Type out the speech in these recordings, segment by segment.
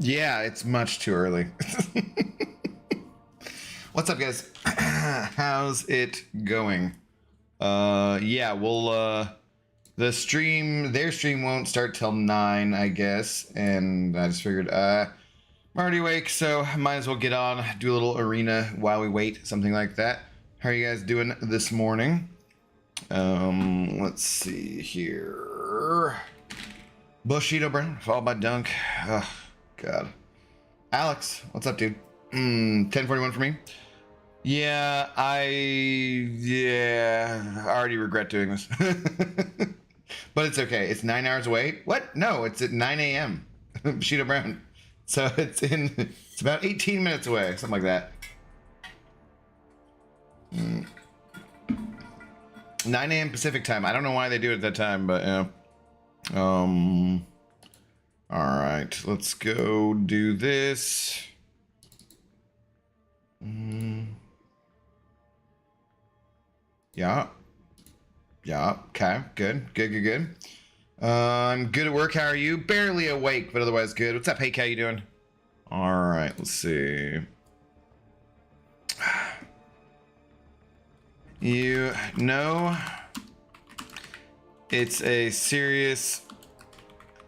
Yeah, it's much too early. What's up, guys? How's it going? Yeah, we'll their stream won't start till 9, I guess, and I just figured I'm already awake, so might as well get on, do a little arena while we wait, something like that. How are you guys doing this morning? Let's see here. Bushido burn, followed by Dunk. Oh, God. Alex, what's up, dude? 1041 for me. Yeah, I already regret doing this. But it's okay. It's 9 hours away. What? No, it's at 9 a.m. Bushido Brown. So it's about 18 minutes away, something like that. 9 a.m. Pacific time. I don't know why they do it at that time, but yeah. All right, let's go do this. Yeah. Okay. Good. I'm good at work. How are you? Barely awake, but otherwise good. What's up, Hey? How you doing? All right. Let's see. You know, it's a serious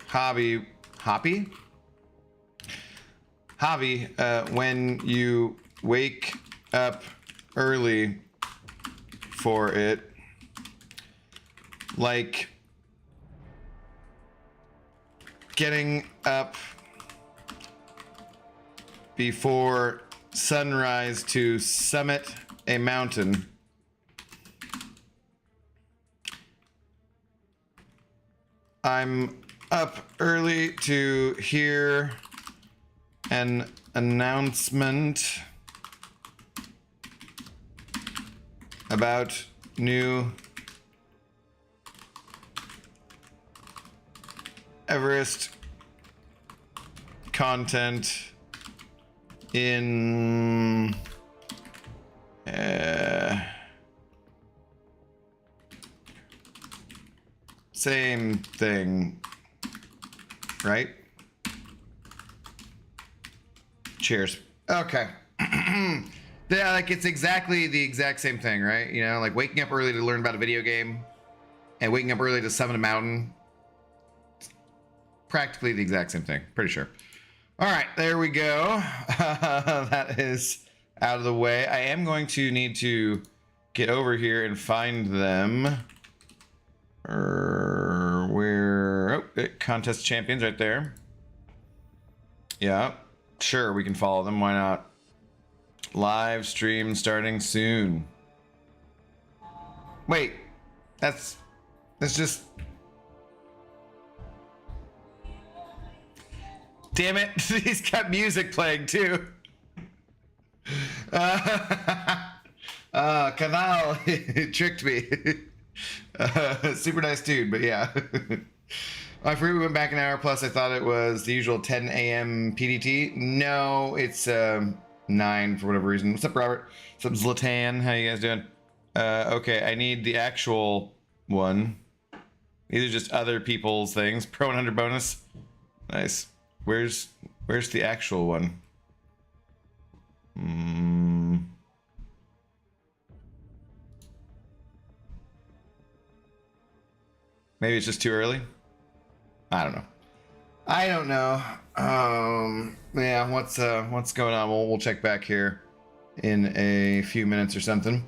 hobby when you wake up early for it, like getting up before sunrise to summit a mountain. I'm up early to hear an announcement about new Everest content in same thing, right? Cheers. Okay. Yeah, like it's exactly the exact same thing, right? You know, like waking up early to learn about a video game and waking up early to summit a mountain. Practically the exact same thing, pretty sure. All right, there we go. That is out of the way. I am going to need to get over here and find them. Contest champions right there. Yeah, sure, we can follow them. Why not? Live stream starting soon. Wait, that's just... Damn it, he's got music playing too. Canal tricked me. Super nice dude, but yeah. I forget we went back an hour plus. I thought it was the usual 10 a.m. PDT. No, it's 9 for whatever reason. What's up, Robert? What's up, Zlatan? How you guys doing? Okay, I need the actual one. These are just other people's things. Pro 100 bonus. Nice. Where's the actual one? Maybe it's just too early. I don't know. Yeah, what's going on? We'll check back here in a few minutes or something.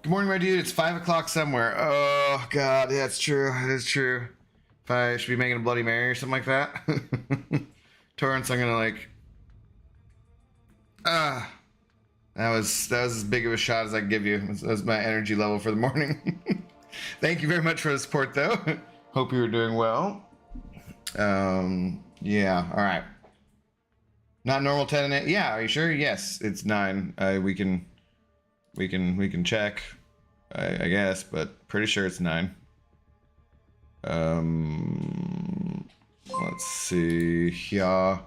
Good morning, my dude. It's 5 o'clock somewhere. Oh God, yeah, it's true. It is true. If I should be making a Bloody Mary or something like that. Torrance, I'm gonna like. That was as big of a shot as I can give you. That's my energy level for the morning. Thank you very much for the support, though. Hope you were doing well. Yeah. All right. Not normal 10 and 8. Yeah. Are you sure? Yes, it's 9. We can check. I guess, but pretty sure it's 9. Let's see. Yeah.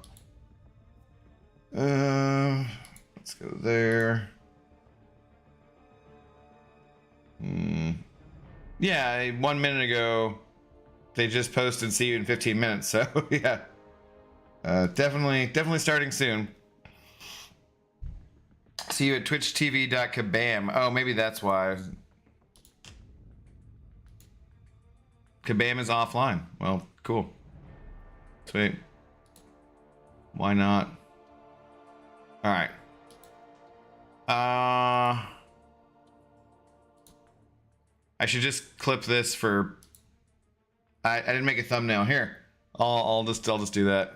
Let's go there. Yeah, 1 minute ago, they just posted see you in 15 minutes, so yeah. Definitely starting soon. See you at twitchtv.kabam. Oh, maybe that's why. Kabam is offline. Well, cool. Sweet. Why not? All right. I should just clip this for. I didn't make a thumbnail here. I'll just do that.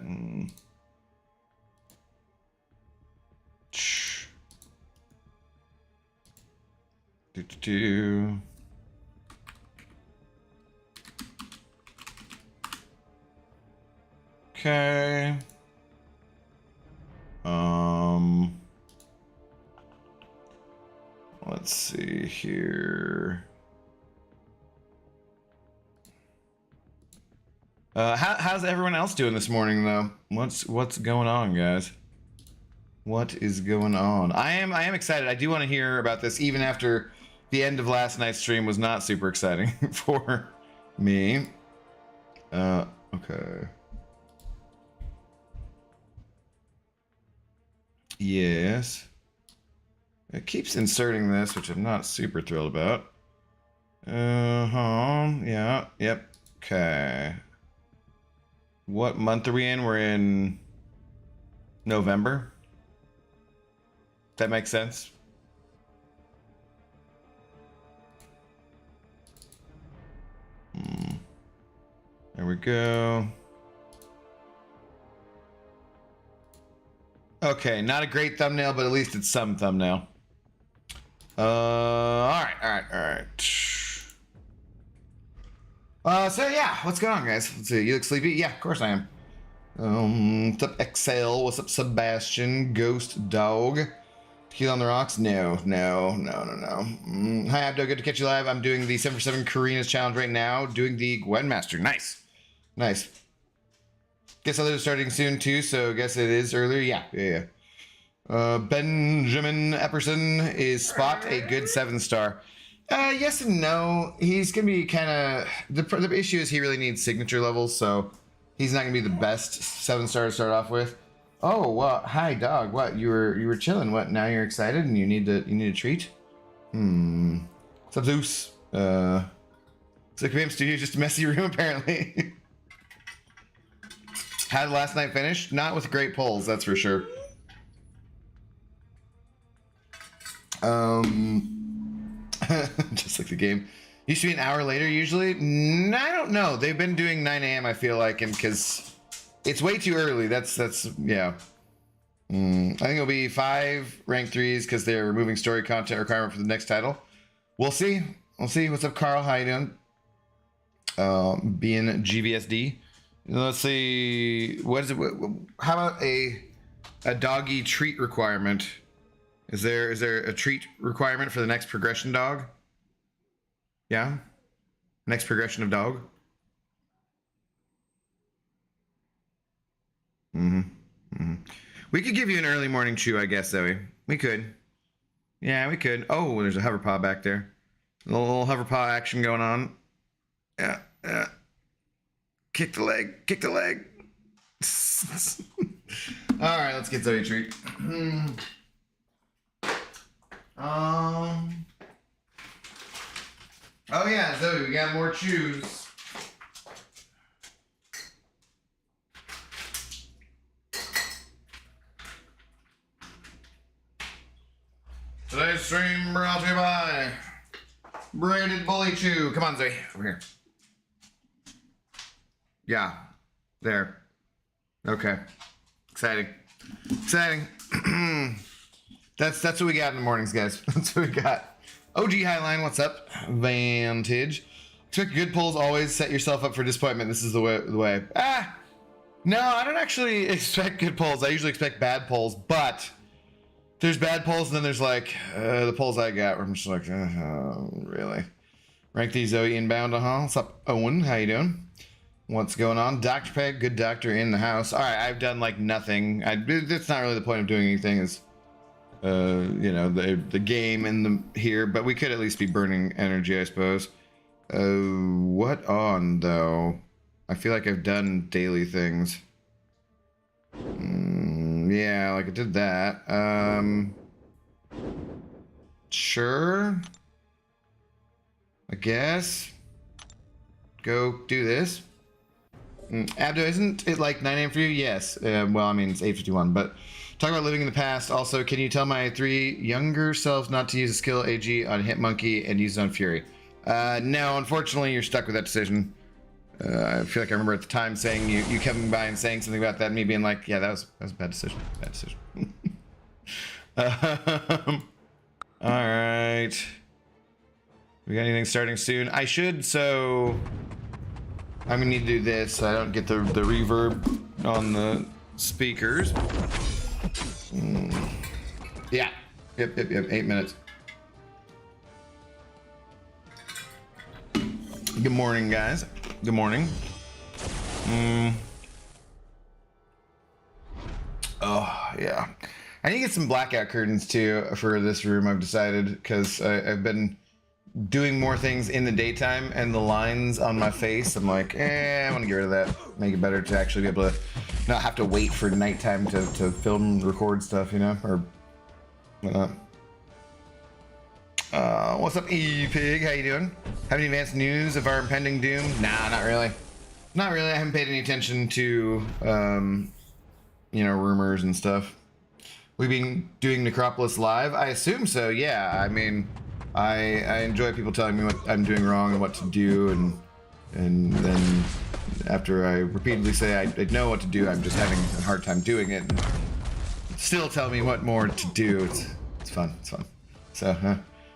Okay. Let's see here. How's everyone else doing this morning, though? What's going on, guys? What is going on? I am excited. I do want to hear about this, even after the end of last night's stream was not super exciting for me. Okay. Yes. It keeps inserting this, which I'm not super thrilled about. Yeah. Yep. Okay. What month are we in? We're in November. That makes sense. There we go. Okay, not a great thumbnail, but at least it's some thumbnail. All right. So yeah, what's going on, guys? Let's see. You look sleepy? Yeah, of course I am. What's up, Excel? What's up, Sebastian? Ghost Dog? Tequila on the Rocks? No. Hi, Abdo. Good to catch you live. I'm doing the 7for7 Karina's challenge right now. Doing the Gwenmaster. Nice. Guess others are starting soon too, so guess it is earlier. Yeah. Benjamin Epperson, is Spot a good 7-star? Yes and no. He's gonna be kind of the issue is he really needs signature levels, so he's not gonna be the best 7-star to start off with. Oh, well, hi dog. What, you were chilling? What, now you're excited and you need a treat? What's up, Zeus? So Kabam Studio just a messy room apparently. How did last night finish? Not with great polls, that's for sure. Just like the game. Used to be an hour later usually. I don't know. They've been doing 9 a.m. I feel like, and because it's way too early. That's yeah. I think it'll be 5 rank 3s because they're removing story content requirement for the next title. We'll see. What's up, Carl? How you doing? Being GVSD. Let's see. What is it? How about a doggy treat requirement? Is there a treat requirement for the next progression dog? Yeah? Next progression of dog? We could give you an early morning chew, I guess, Zoe. We could. Yeah, we could. Oh, there's a hover paw back there. A little hover paw action going on. Yeah. Kick the leg. All right, let's get Zoe a treat. Oh yeah, Zoe, we got more chews. Today's stream brought to you by Braided Bully Chew. Come on, Zoe, over here. Yeah, there. Okay, exciting. That's what we got in the mornings, guys. That's what we got. OG Highline, what's up? Vantage. Expect good pulls always. Set yourself up for disappointment. This is the way. No, I don't actually expect good pulls. I usually expect bad pulls, but there's bad pulls, and then there's like the pulls I got where I'm just like, really? Rank these Zoe inbound, What's up, Owen? How you doing? What's going on? Dr. Peg, good doctor in the house. All right, I've done like nothing. That's not really the point of doing anything. Is you know, the game and here, but we could at least be burning energy, I suppose. What on though? I feel like I've done daily things. Yeah, like I did that. Sure. I guess. Go do this. Abdo, isn't it like 9 a.m. for you? Yes. Well, I mean, it's 8:51, but talk about living in the past. Also, can you tell my 3 younger selves not to use a skill AG on Hitmonkey and use it on Fury? No, unfortunately, you're stuck with that decision. I feel like I remember at the time saying you coming by and saying something about that, and me being like, yeah, that was a bad decision. Bad decision. All right. We got anything starting soon? I should, so I'm gonna need to do this so I don't get the reverb on the speakers. Yeah. Yep. 8 minutes. Good morning, guys. Good morning. Oh, yeah. I need to get some blackout curtains too for this room, I've decided, because I've been doing more things in the daytime and the lines on my face, I'm like, I want to get rid of that. Make it better to actually be able to not have to wait for nighttime to film, record stuff, you know, or whatnot. What's up, E-Pig? How you doing? Have any advanced news of our impending doom? Nah, not really. Not really. I haven't paid any attention to, you know, rumors and stuff. We've been doing Necropolis live? I assume so, yeah. I mean, I enjoy people telling me what I'm doing wrong and what to do, and then after I repeatedly say I know what to do, I'm just having a hard time doing it. And still tell me what more to do. It's fun. It's fun. So,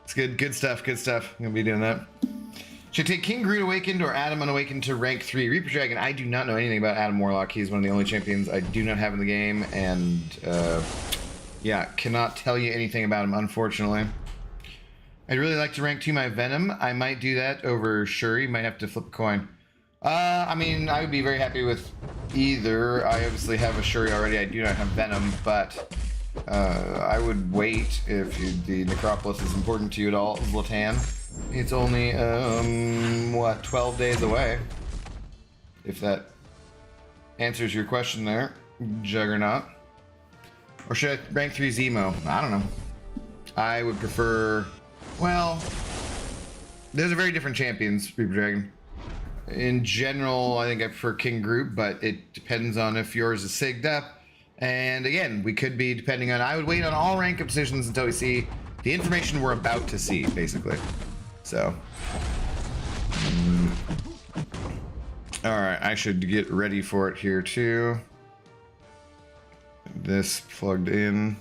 it's good stuff. Good stuff. I'm gonna be doing that. Should I take King Groot Awakened or Adam Unawakened to rank 3? Reaper Dragon, I do not know anything about Adam Warlock. He's one of the only champions I do not have in the game, and yeah, cannot tell you anything about him, unfortunately. I'd really like to rank 2 my Venom. I might do that over Shuri. Might have to flip a coin. I mean, I would be very happy with either. I obviously have a Shuri already. I do not have Venom, but I would wait if the Necropolis is important to you at all, Zlatan. It's only, what, 12 days away? If that answers your question there, Juggernaut. Or should I rank 3 Zemo? I don't know. I would prefer... Well, there's a very different champions, Reaper Dragon. In general, I think I prefer King Groot, but it depends on if yours is sigged up. And again, we could be depending on... I would wait on all rank-up positions until we see the information we're about to see, basically. So... Alright, I should get ready for it here, too. This plugged in.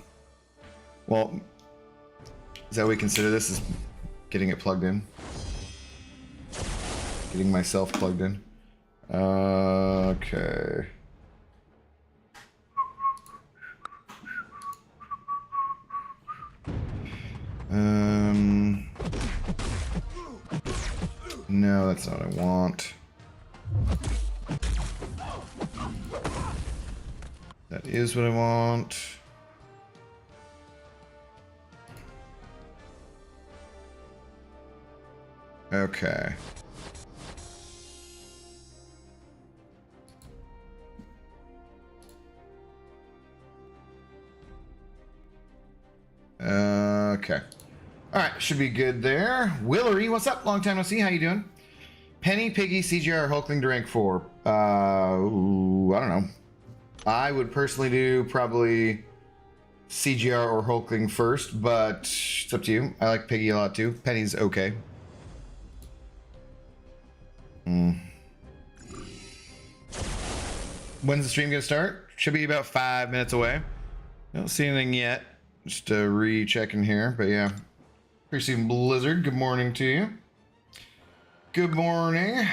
Well... Is that what we consider this, is getting it plugged in? Getting myself plugged in. Okay. No, that's not what I want. That is what I want. Okay. Okay. All right, should be good there. Willery, what's up? Long time no see. How you doing? Penny, Piggy, CGR, Hulkling to rank 4. Ooh, I don't know. I would personally do probably CGR or Hulkling first, but it's up to you. I like Piggy a lot too. Penny's okay. When's the stream gonna start? Should be about 5 minutes away. Don't see anything yet. Just rechecking here, but yeah. Perceiving Blizzard, good morning to you. Good morning.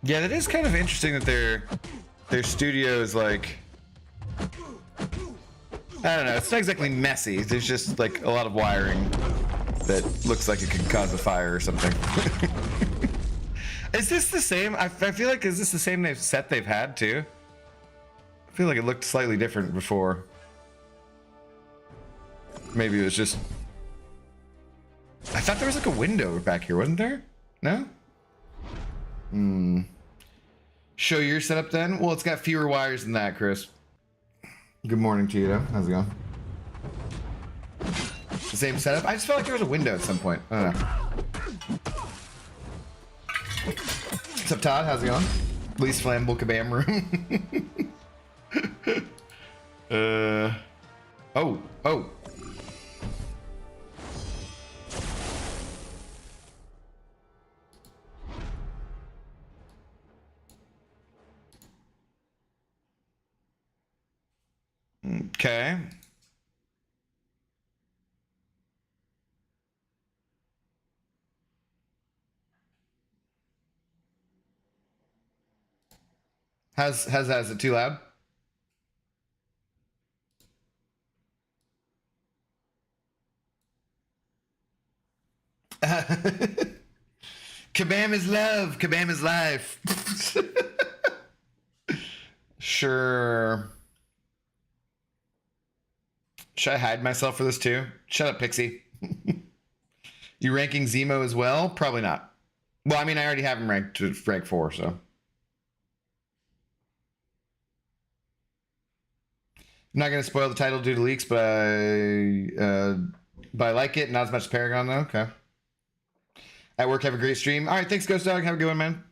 Yeah, that is kind of interesting that their studio is like, I don't know, it's not exactly messy. There's just like a lot of wiring that looks like it could cause a fire or something. Is this the same? I feel like, is this the same set they've had too? I feel like it looked slightly different before. Maybe it was just... I thought there was like a window back here, wasn't there? No? Hmm. Show your setup then? Well, it's got fewer wires than that, Chris. Good morning to you, though. How's it going? The same setup? I just felt like there was a window at some point. I don't know. What's up, Todd? How's it going? Least flammable Kabam room. Oh. Okay. How's that? Is it too loud? Kabam is love. Kabam is life. Sure. Should I hide myself for this too? Shut up, Pixie. You ranking Zemo as well? Probably not. Well, I mean, I already have him ranked to rank 4, so. I'm not going to spoil the title due to leaks, but I like it. Not as much as Paragon, though. Okay. At work, have a great stream. All right, thanks, Ghost Dog. Have a good one, man.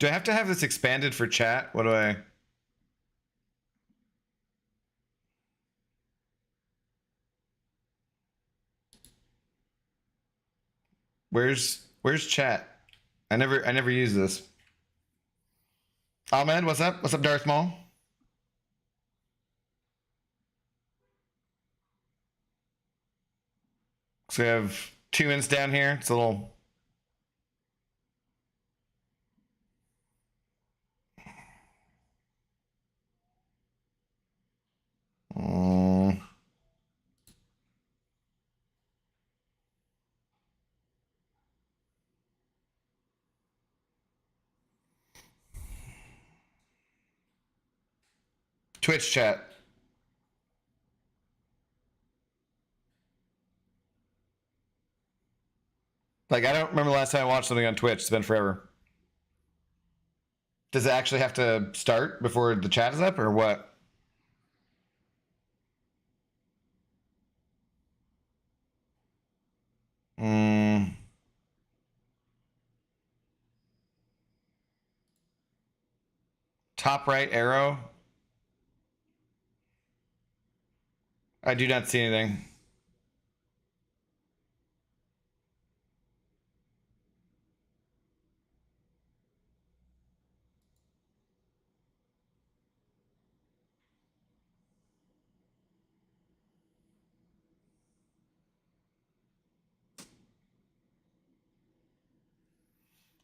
Do I have to have this expanded for chat? What do I... Where's chat? I never use this. Ahmed, what's up? What's up, Darth Maul? So we have 2 ints down here. It's a little... Twitch chat. Like, I don't remember the last time I watched something on Twitch. It's been forever. Does it actually have to start before the chat is up, or what? Top right arrow. I do not see anything.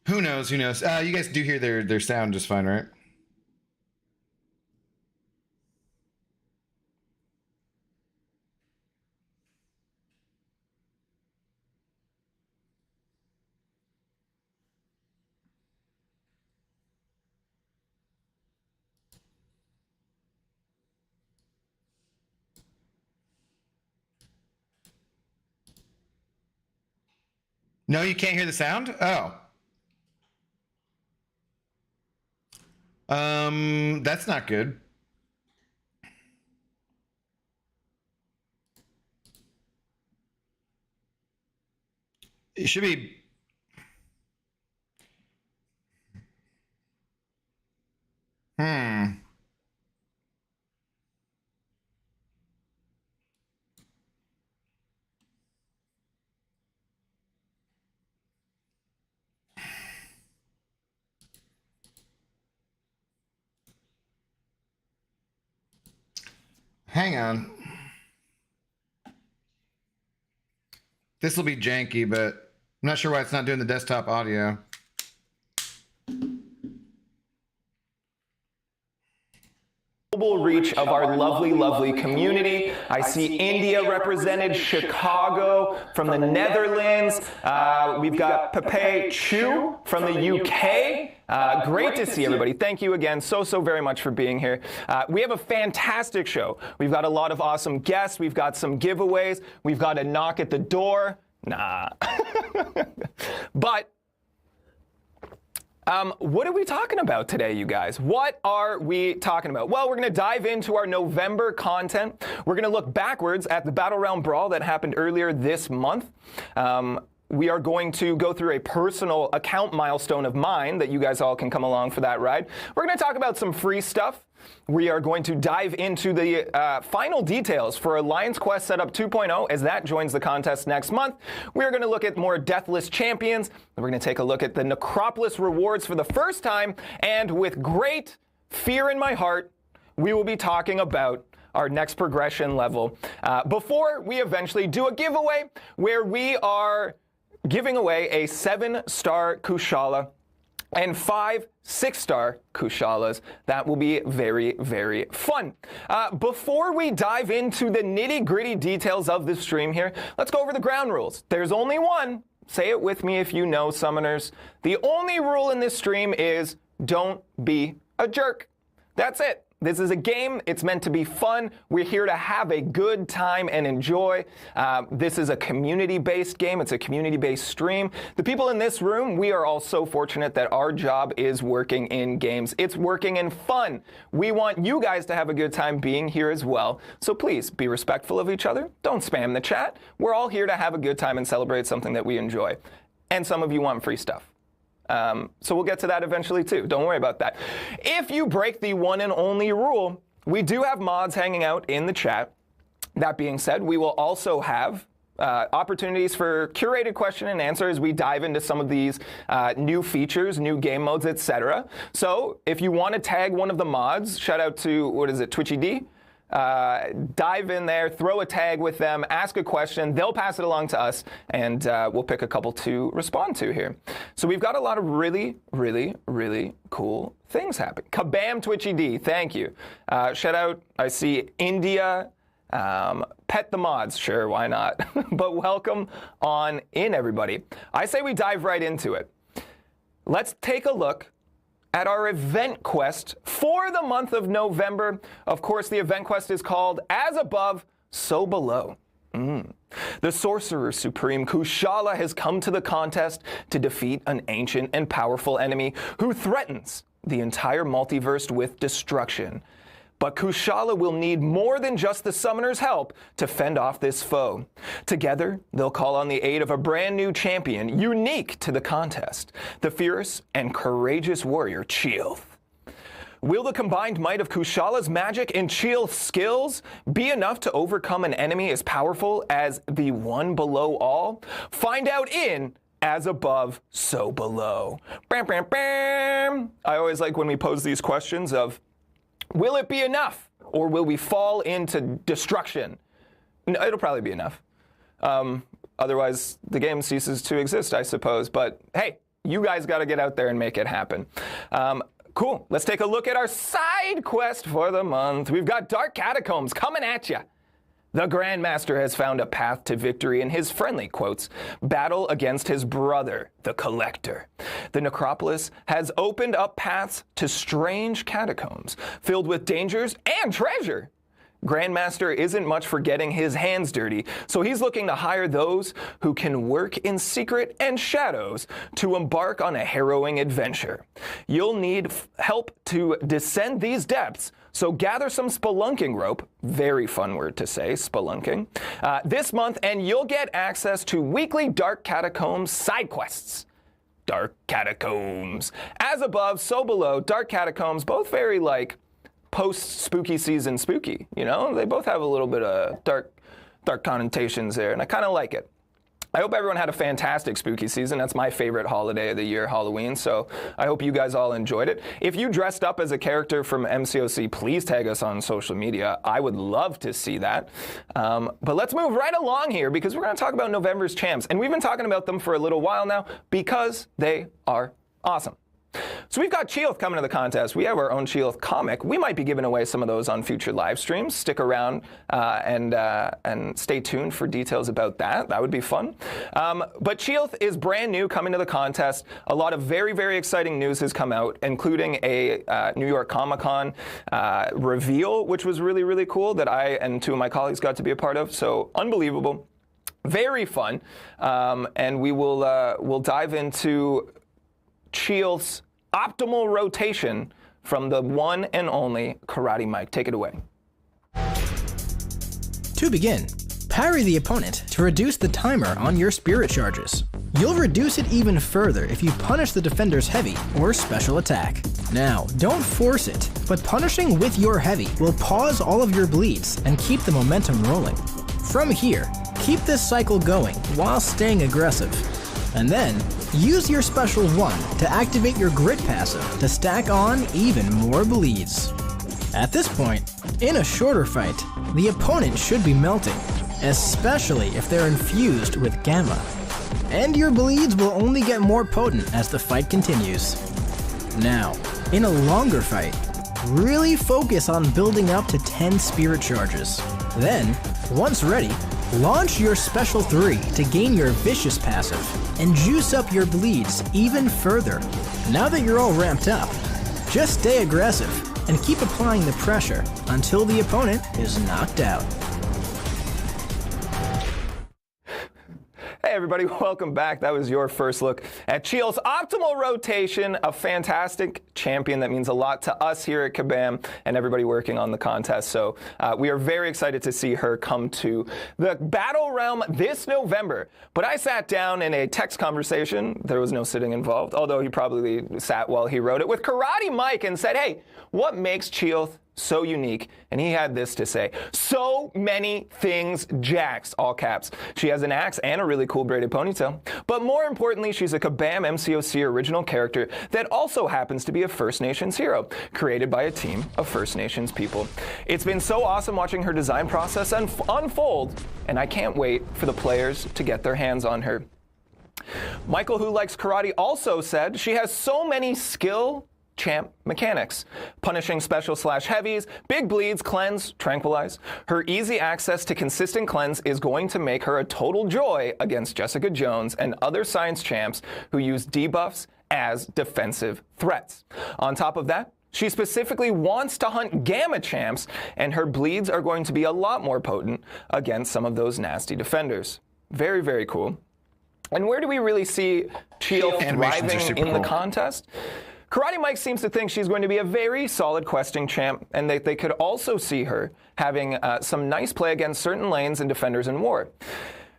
Who knows? Who knows? You guys do hear their sound just fine, right? No, you can't hear the sound? Oh. That's not good. It should be... Hang on. This will be janky, but I'm not sure why it's not doing the desktop audio. global reach of our lovely, lovely community. I see India represented, Chicago from the Netherlands. We've got Pepe Chu from the UK. Great to see everybody. Thank you again so very much for being here. We have a fantastic show. We've got a lot of awesome guests. We've got some giveaways. We've got a knock at the door. Nah. But what are we talking about today, you guys? What are we talking about? Well, we're going to dive into our November content. We're going to look backwards at the Battle Realm Brawl that happened earlier this month. We are going to go through a personal account milestone of mine that you guys all can come along for that ride. We're going to talk about some free stuff. We are going to dive into the final details for Alliance Quest Setup 2.0 as that joins the contest next month. We're going to look at more Deathless Champions. We're going to take a look at the Necropolis rewards for the first time. And with great fear in my heart, we will be talking about our next progression level before we eventually do a giveaway where we are giving away a 7-star Kushala and 5 6-star Kushalas. That will be very, very fun. Before we dive into the nitty-gritty details of this stream here, let's go over the ground rules. There's only one. Say it with me if you know, summoners. The only rule in this stream is don't be a jerk. That's it. This is a game. It's meant to be fun. We're here to have a good time and enjoy. This is a community-based game. It's a community-based stream. The people in this room, we are all so fortunate that our job is working in games. It's working in fun. We want you guys to have a good time being here as well. So please be respectful of each other. Don't spam the chat. We're all here to have a good time and celebrate something that we enjoy. And some of you want free stuff. So we'll get to that eventually too. Don't worry about that. If you break the one and only rule, we do have mods hanging out in the chat. That being said, we will also have opportunities for curated question and answer as we dive into some of these new features, new game modes, etc. So if you want to tag one of the mods, shout out to, what is it, Twitchy D? Dive in there, throw a tag with them, ask a question, they'll pass it along to us, and we'll pick a couple to respond to here. So we've got a lot of really, really, really cool things happening. Kabam Twitchy D, thank you. Shout out, I see India, pet the mods, sure, why not? But welcome on in, everybody. I say we dive right into it. Let's take a look at our event quest for the month of November. Of course, the event quest is called As Above, So Below. The Sorcerer Supreme Kushala has come to the contest to defeat an ancient and powerful enemy who threatens the entire multiverse with destruction. But Kushala will need more than just the summoner's help to fend off this foe. Together, they'll call on the aid of a brand new champion unique to the contest, the fierce and courageous warrior Chee'ilth. Will the combined might of Kushala's magic and Chee'ilth's skills be enough to overcome an enemy as powerful as the one below all? Find out in As Above, So Below. Bam, bam, bam. I always like when we pose these questions of, will it be enough, or will we fall into destruction? No, it'll probably be enough. Otherwise, the game ceases to exist, I suppose. But hey, you guys got to get out there and make it happen. Cool. Let's take a look at our side quest for the month. We've got Dark Catacombs coming at you. The Grandmaster has found a path to victory in his friendly, quotes, battle against his brother, the Collector. The Necropolis has opened up paths to strange catacombs, filled with dangers and treasure. Grandmaster isn't much for getting his hands dirty, so he's looking to hire those who can work in secret and shadows to embark on a harrowing adventure. You'll need help to descend these depths, so gather some spelunking rope, very fun word to say, spelunking, this month, and you'll get access to weekly Dark Catacombs side quests. Dark Catacombs. As Above, So Below, Dark Catacombs, both very post-spooky season spooky, you know? They both have a little bit of dark connotations there, and I kind of like it. I hope everyone had a fantastic spooky season. That's my favorite holiday of the year, Halloween, so I hope you guys all enjoyed it. If you dressed up as a character from MCOC, please tag us on social media. I would love to see that. But let's move right along here because we're going to talk about November's champs, and we've been talking about them for a little while now because they are awesome. So we've got Chee'ilth coming to the contest. We have our own Chee'ilth comic. We might be giving away some of those on future live streams. Stick around and stay tuned for details about that. That would be fun. But Chee'ilth is brand new coming to the contest. A lot of very, very exciting news has come out, including a New York Comic-Con reveal, which was really, really cool, that I and two of my colleagues got to be a part of. So unbelievable. Very fun. And we'll dive into Chee'ilth's optimal rotation from the one and only Karate Mike. Take it away. To begin, parry the opponent to reduce the timer on your spirit charges. You'll reduce it even further if you punish the defender's heavy or special attack. Now, don't force it, but punishing with your heavy will pause all of your bleeds and keep the momentum rolling. From here, keep this cycle going while staying aggressive. And then, use your special 1 to activate your grit passive to stack on even more bleeds. At this point, in a shorter fight, the opponent should be melting, especially if they're infused with gamma. And your bleeds will only get more potent as the fight continues. Now, in a longer fight, really focus on building up to 10 spirit charges. Then, once ready, launch your special 3 to gain your vicious passive and juice up your bleeds even further. Now that you're all ramped up, just stay aggressive and keep applying the pressure until the opponent is knocked out. Hey everybody, welcome back. That was your first look at Chee'ilth's optimal rotation, a fantastic champion that means a lot to us here at Kabam and everybody working on the contest. So we are very excited to see her come to the Battle Realm this November. But I sat down in a text conversation, there was no sitting involved, although he probably sat while he wrote it, with Karate Mike and said, hey, what makes Chee'ilth so unique? And he had this to say: so many things, Jax, all caps. She has an axe and a really cool braided ponytail. But more importantly, she's a Kabam MCOC original character that also happens to be a First Nations hero, created by a team of First Nations people. It's been so awesome watching her design process unfold, and I can't wait for the players to get their hands on her. Michael, who likes karate, also said she has so many skill champ mechanics: punishing special / heavies, big bleeds, cleanse, tranquilize. Her easy access to consistent cleanse is going to make her a total joy against Jessica Jones and other science champs who use debuffs as defensive threats. On top of that, she specifically wants to hunt gamma champs, and her bleeds are going to be a lot more potent against some of those nasty defenders. Very, very cool. And where do we really see Chee'ilth thriving in the contest? Karate Mike seems to think she's going to be a very solid questing champ, and they could also see her having some nice play against certain lanes and defenders in war.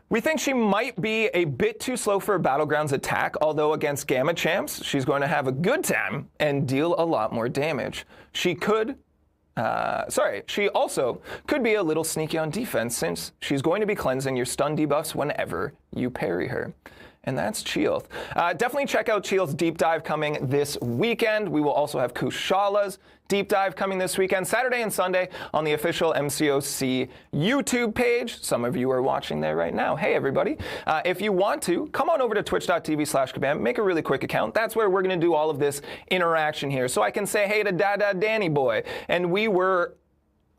We think she might be a bit too slow for a Battlegrounds attack, although against Gamma champs, she's going to have a good time and deal a lot more damage. She also could be a little sneaky on defense, since she's going to be cleansing your stun debuffs whenever you parry her. And that's Chee'ilth. Definitely check out Chee'ilth's deep dive coming this weekend. We will also have Kushala's deep dive coming this weekend, Saturday and Sunday, on the official MCOC YouTube page. Some of you are watching there right now. Hey, everybody. If you want to, come on over to twitch.tv/Kabam, make a really quick account. That's where we're going to do all of this interaction here. So I can say hey to Dada Danny Boy, and we were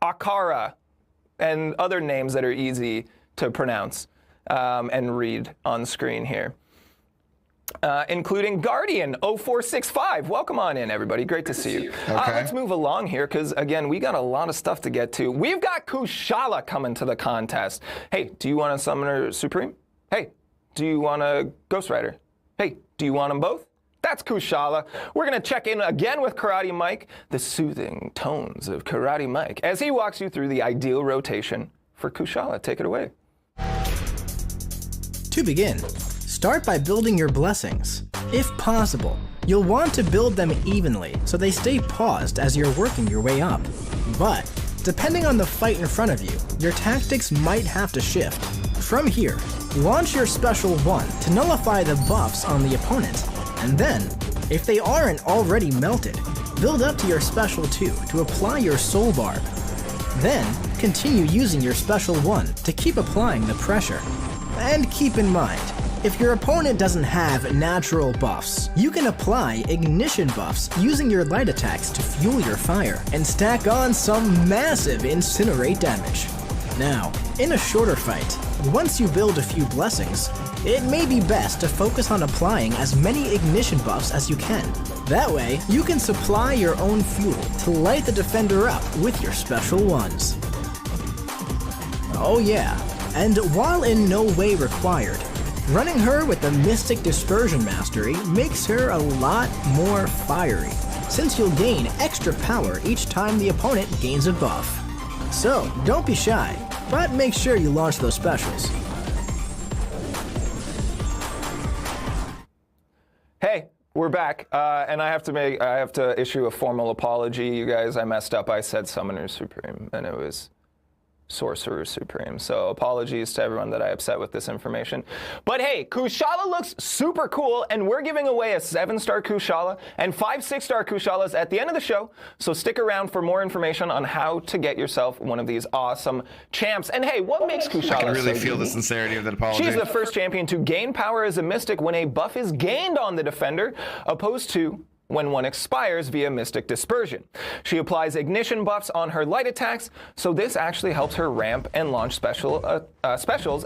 Akara, and other names that are easy to pronounce and read on screen here. Including Guardian0465. Welcome on in, everybody. Great to see you. Okay. Let's move along here, because, again, we got a lot of stuff to get to. We've got Kushala coming to the contest. Hey, do you want a Summoner Supreme? Hey, do you want a Ghost Rider? Hey, do you want them both? That's Kushala. We're going to check in again with Karate Mike, the soothing tones of Karate Mike, as he walks you through the ideal rotation for Kushala. Take it away. To begin, start by building your blessings. If possible, you'll want to build them evenly so they stay paused as you're working your way up. But, depending on the fight in front of you, your tactics might have to shift. From here, launch your special 1 to nullify the buffs on the opponent, and then, if they aren't already melted, build up to your special 2 to apply your soul barb. Then, continue using your special 1 to keep applying the pressure. And keep in mind, If your opponent doesn't have natural buffs, you can apply ignition buffs using your light attacks to fuel your fire and stack on some massive incinerate damage. Now, in a shorter fight, once you build a few blessings, it may be best to focus on applying as many ignition buffs as you can. That way, you can supply your own fuel to light the defender up with your special ones. Oh yeah, and while in no way required, running her with the Mystic Dispersion Mastery makes her a lot more fiery, since you'll gain extra power each time the opponent gains a buff. So, don't be shy, but make sure you launch those specials. Hey, we're back, and I have to issue a formal apology, you guys. I messed up. I said Summoner Supreme, and it was Sorcerer Supreme. So apologies to everyone that I upset with this information. But hey, Kushala looks super cool, and we're giving away a 7-star Kushala and 5 6-star Kushalas at the end of the show. So stick around for more information on how to get yourself one of these awesome champs. And hey, what makes Kushala I can really so feel the unique? sincerity of that apology. She's the first champion to gain power as a mystic when a buff is gained on the defender, opposed to when one expires via Mystic Dispersion. She applies ignition buffs on her light attacks, so this actually helps her ramp and launch specials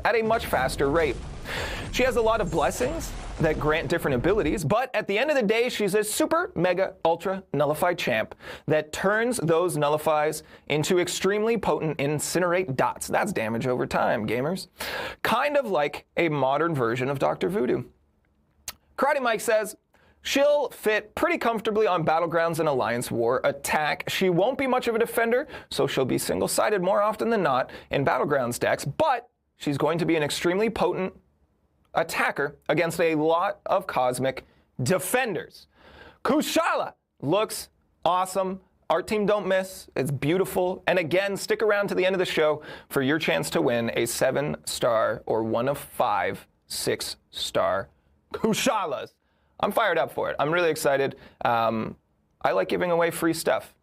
at a much faster rate. She has a lot of blessings that grant different abilities, but at the end of the day, she's a super, mega, ultra nullified champ that turns those nullifies into extremely potent incinerate dots. That's damage over time, gamers. Kind of like a modern version of Dr. Voodoo. Karate Mike says, she'll fit pretty comfortably on Battlegrounds and Alliance War attack. She won't be much of a defender, so she'll be single-sided more often than not in Battlegrounds decks, but she's going to be an extremely potent attacker against a lot of cosmic defenders. Kushala looks awesome. Art team don't miss. It's beautiful. And again, stick around to the end of the show for your chance to win a 7-star or one of 5 6-star Kushalas. I'm fired up for it. I'm really excited. I like giving away free stuff.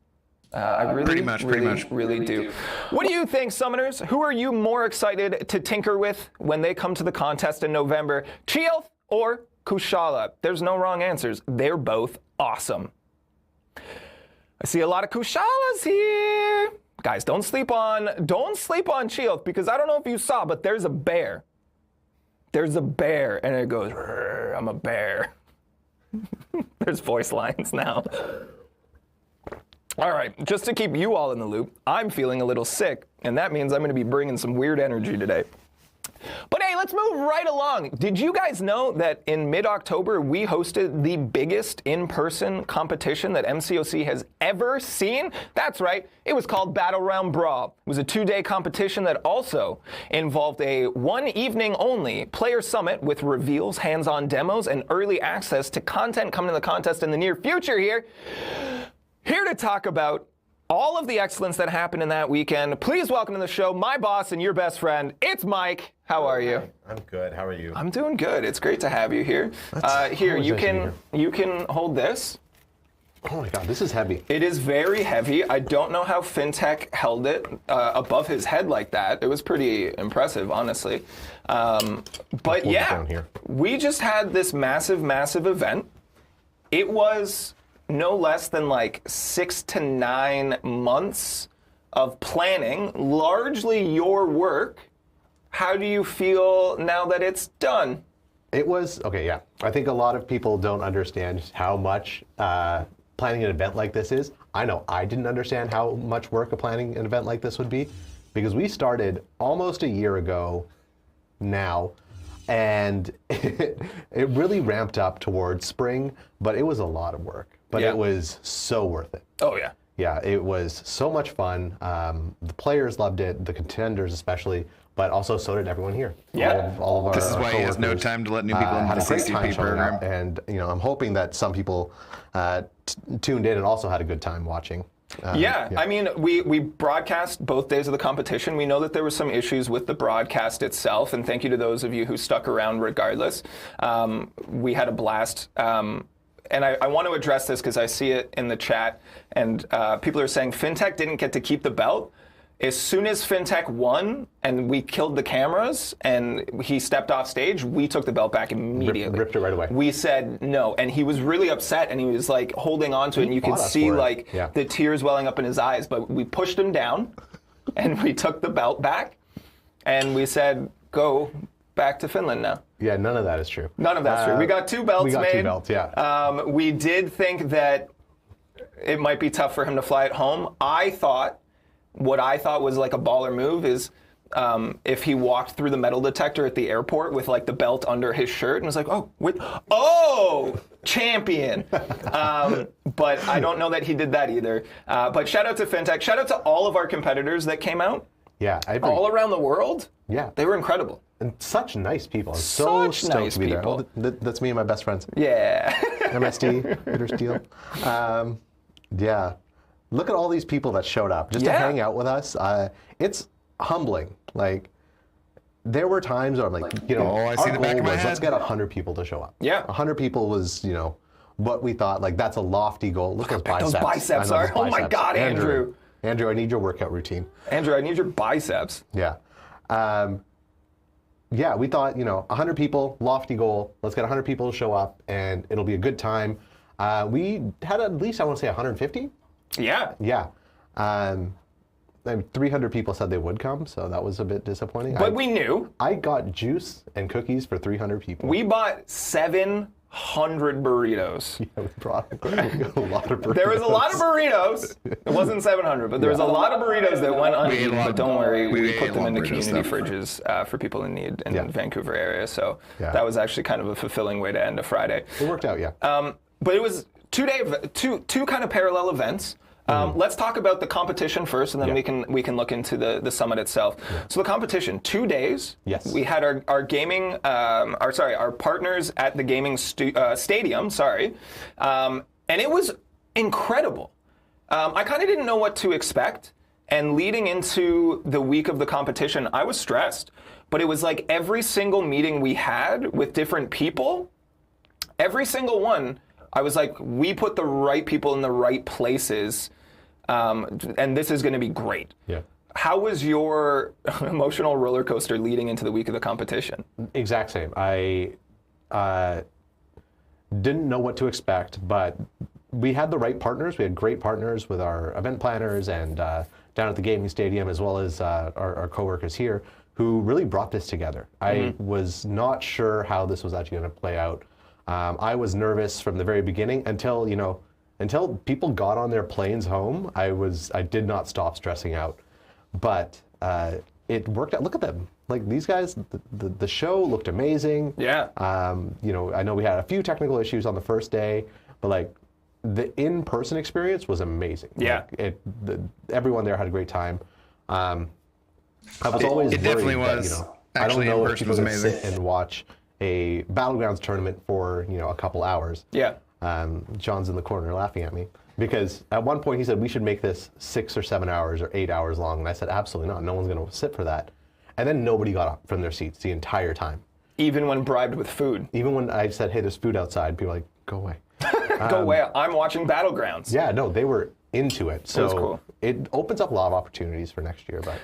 I really do. What do you think, Summoners? Who are you more excited to tinker with when they come to the contest in November? Chee'ilth or Kushala? There's no wrong answers. They're both awesome. I see a lot of Kushalas here. Guys, don't sleep on Chee'ilth, because I don't know if you saw, but there's a bear. There's a bear, and it goes, I'm a bear. There's voice lines now. All right, just to keep you all in the loop, I'm feeling a little sick, and that means I'm going to be bringing some weird energy today. But hey, let's move right along. Did you guys know that in mid-October we hosted the biggest in-person competition that MCOC has ever seen? That's right, it was called Realm Brawl. It was a 2-day competition that also involved a 1-evening-only player summit with reveals, hands-on demos, and early access to content coming to the contest in the near future here. Here to talk about all of the excellence that happened in that weekend, please welcome to the show my boss and your best friend. It's Mike. How are you? I'm good. How are you? I'm doing good. It's great to have you here. Here, you can hold this. Oh my God, this is heavy. It is very heavy. I don't know how FinTech held it above his head like that. It was pretty impressive, honestly. But yeah, we just had this massive, massive event. It was no less than like 6 to 9 months of planning, largely your work. How do you feel now that it's done? It was, okay, yeah. I think a lot of people don't understand how much planning an event like this is. I know I didn't understand how much work planning an event like this would be, because we started almost a year ago now, and it really ramped up towards spring, but it was a lot of work. But it was so worth it. Oh, yeah. Yeah, it was so much fun. The players loved it, the contenders especially, but also so did everyone here. Yeah. All of our This is why he has no time to let new people into the CCP program. And I'm hoping that some people tuned in and also had a good time watching. I mean, we broadcast both days of the competition. We know that there were some issues with the broadcast itself, and thank you to those of you who stuck around regardless. We had a blast. And I want to address this because I see it in the chat, and people are saying FinTech didn't get to keep the belt. as soon as FinTech won and we killed the cameras and he stepped off stage, we took the belt back immediately. Ripped it right away. We said no, and he was really upset, and he was like holding on to it, and you could see like the tears welling up in his eyes. But we pushed him down, and we took the belt back, and we said, "Go back to Finland now." Yeah, none of that is true. None of that's true. We got 2 belts made. 2 belts, yeah. We did think that it might be tough for him to fly it home. What I thought was like a baller move is if he walked through the metal detector at the airport with like the belt under his shirt and was like, champion. But I don't know that he did that either. But shout out to FinTech. Shout out to all of our competitors that came out. Yeah, all around the world. Yeah, they were incredible. And such nice people. I'm so stoked nice to be people. there. That's me and my best friends. Yeah. MSD, Peter Steele. Yeah. Look at all these people that showed up just to hang out with us. It's humbling. Like, there were times where I'm like, I see the back of my head. Let's get 100 people to show up. Yeah. 100 people was, what we thought, like, that's a lofty goal. Look at those biceps. Those biceps are, oh my God, Andrew. Andrew, I need your workout routine. Andrew, I need your biceps. Yeah. Yeah, we thought, 100 people, lofty goal. Let's get 100 people to show up, and it'll be a good time. We had at least, I want to say, 150. Yeah. Yeah. 300 people said they would come, so that was a bit disappointing. But we knew. I got juice and cookies for 300 people. We bought 700 burritos. Yeah, we brought a lot of burritos. There was a lot of burritos. It wasn't 700, but there was a lot of burritos that went uneaten. But don't worry, we put them in the community fridges for people in need in the Vancouver area. So that was actually kind of a fulfilling way to end a Friday. It worked out, yeah. But it was two kind of parallel events. Let's talk about the competition first, and then we can look into the summit itself. Yeah. So the competition, 2 days. Yes. We had our gaming, our partners at the gaming stadium. And it was incredible. I kind of didn't know what to expect, and leading into the week of the competition, I was stressed. But it was like every single meeting we had with different people, every single one, I was like, we put the right people in the right places, and this is going to be great. Yeah. How was your emotional roller coaster leading into the week of the competition? Exact same. I didn't know what to expect, but we had the right partners. We had great partners with our event planners and down at the gaming stadium, as well as our coworkers here, who really brought this together. I was not sure how this was actually going to play out. I was nervous from the very beginning until people got on their planes home. I did not stop stressing out, but it worked out. Look at them, like these guys. The show looked amazing. Yeah. I know we had a few technical issues on the first day, but like the in-person experience was amazing. Yeah. Like, everyone there had a great time. I was always worried definitely was. That, I don't know if people would sit and watch a Battlegrounds tournament for a couple hours. Yeah. John's in the corner laughing at me because at one point he said we should make this 6 or 7 hours or 8 hours long, and I said absolutely not. No one's going to sit for that. And then nobody got up from their seats the entire time. Even when bribed with food. Even when I said, "Hey, there's food outside," people were like, "Go away." Go away. I'm watching Battlegrounds. Yeah, no, they were into it. So that's cool. It opens up a lot of opportunities for next year, but.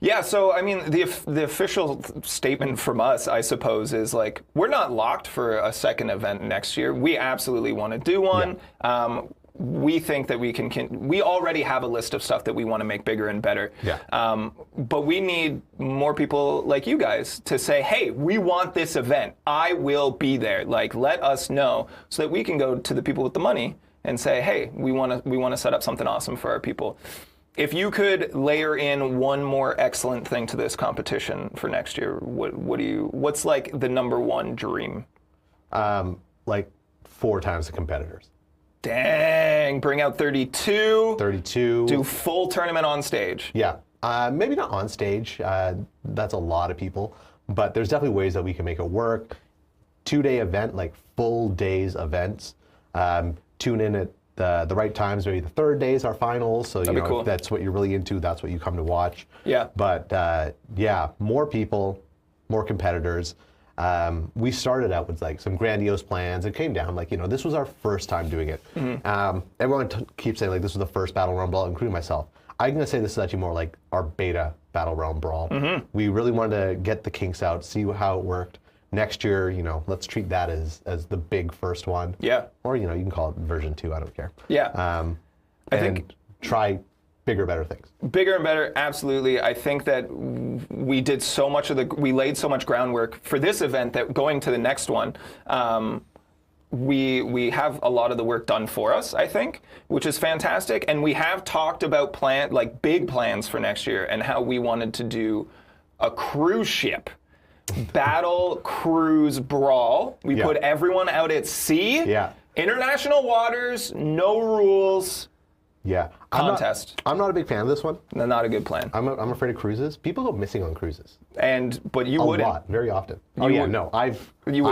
Yeah, so I mean, the official statement from us, I suppose, is like, we're not locked for a second event next year. We absolutely want to do one. Yeah. We think that we we already have a list of stuff that we want to make bigger and better. Yeah. But we need more people like you guys to say, hey, we want this event. I will be there. Like, let us know so that we can go to the people with the money and say, hey, we want to set up something awesome for our people. If you could layer in one more excellent thing to this competition for next year, what's like the number one dream? Like 4 times the competitors. Dang, bring out 32. 32. Do full tournament on stage. Yeah, maybe not on stage. That's a lot of people, but there's definitely ways that we can make it work. 2-day event, like full days events. Tune in at the right times. Maybe the 3rd day is our finals, so cool. If that's what you're really into, that's what you come to watch. Yeah. But yeah, more people, more competitors. We started out with like some grandiose plans. It came down like this was our first time doing it. Mm-hmm. Everyone keeps saying like this was the first Battle Realm Brawl, including myself. I'm going to say this is actually more like our beta Battle Realm Brawl. We really wanted to get the kinks out, see how it worked. Next year, let's treat that as the big first one. Yeah. Or, you can call it version 2, I don't care. Yeah. I think try bigger, better things. Bigger and better, absolutely. I think that we did so much we laid so much groundwork for this event that going to the next one, we have a lot of the work done for us, I think, which is fantastic. And we have talked about big plans for next year and how we wanted to do a cruise ship battle cruise brawl. We put everyone out at sea. Yeah. International waters, no rules. Yeah. Contest. I'm not a big fan of this one. No, not a good plan. I'm afraid of cruises. People go missing on cruises. But you wouldn't. A lot, very often. No. I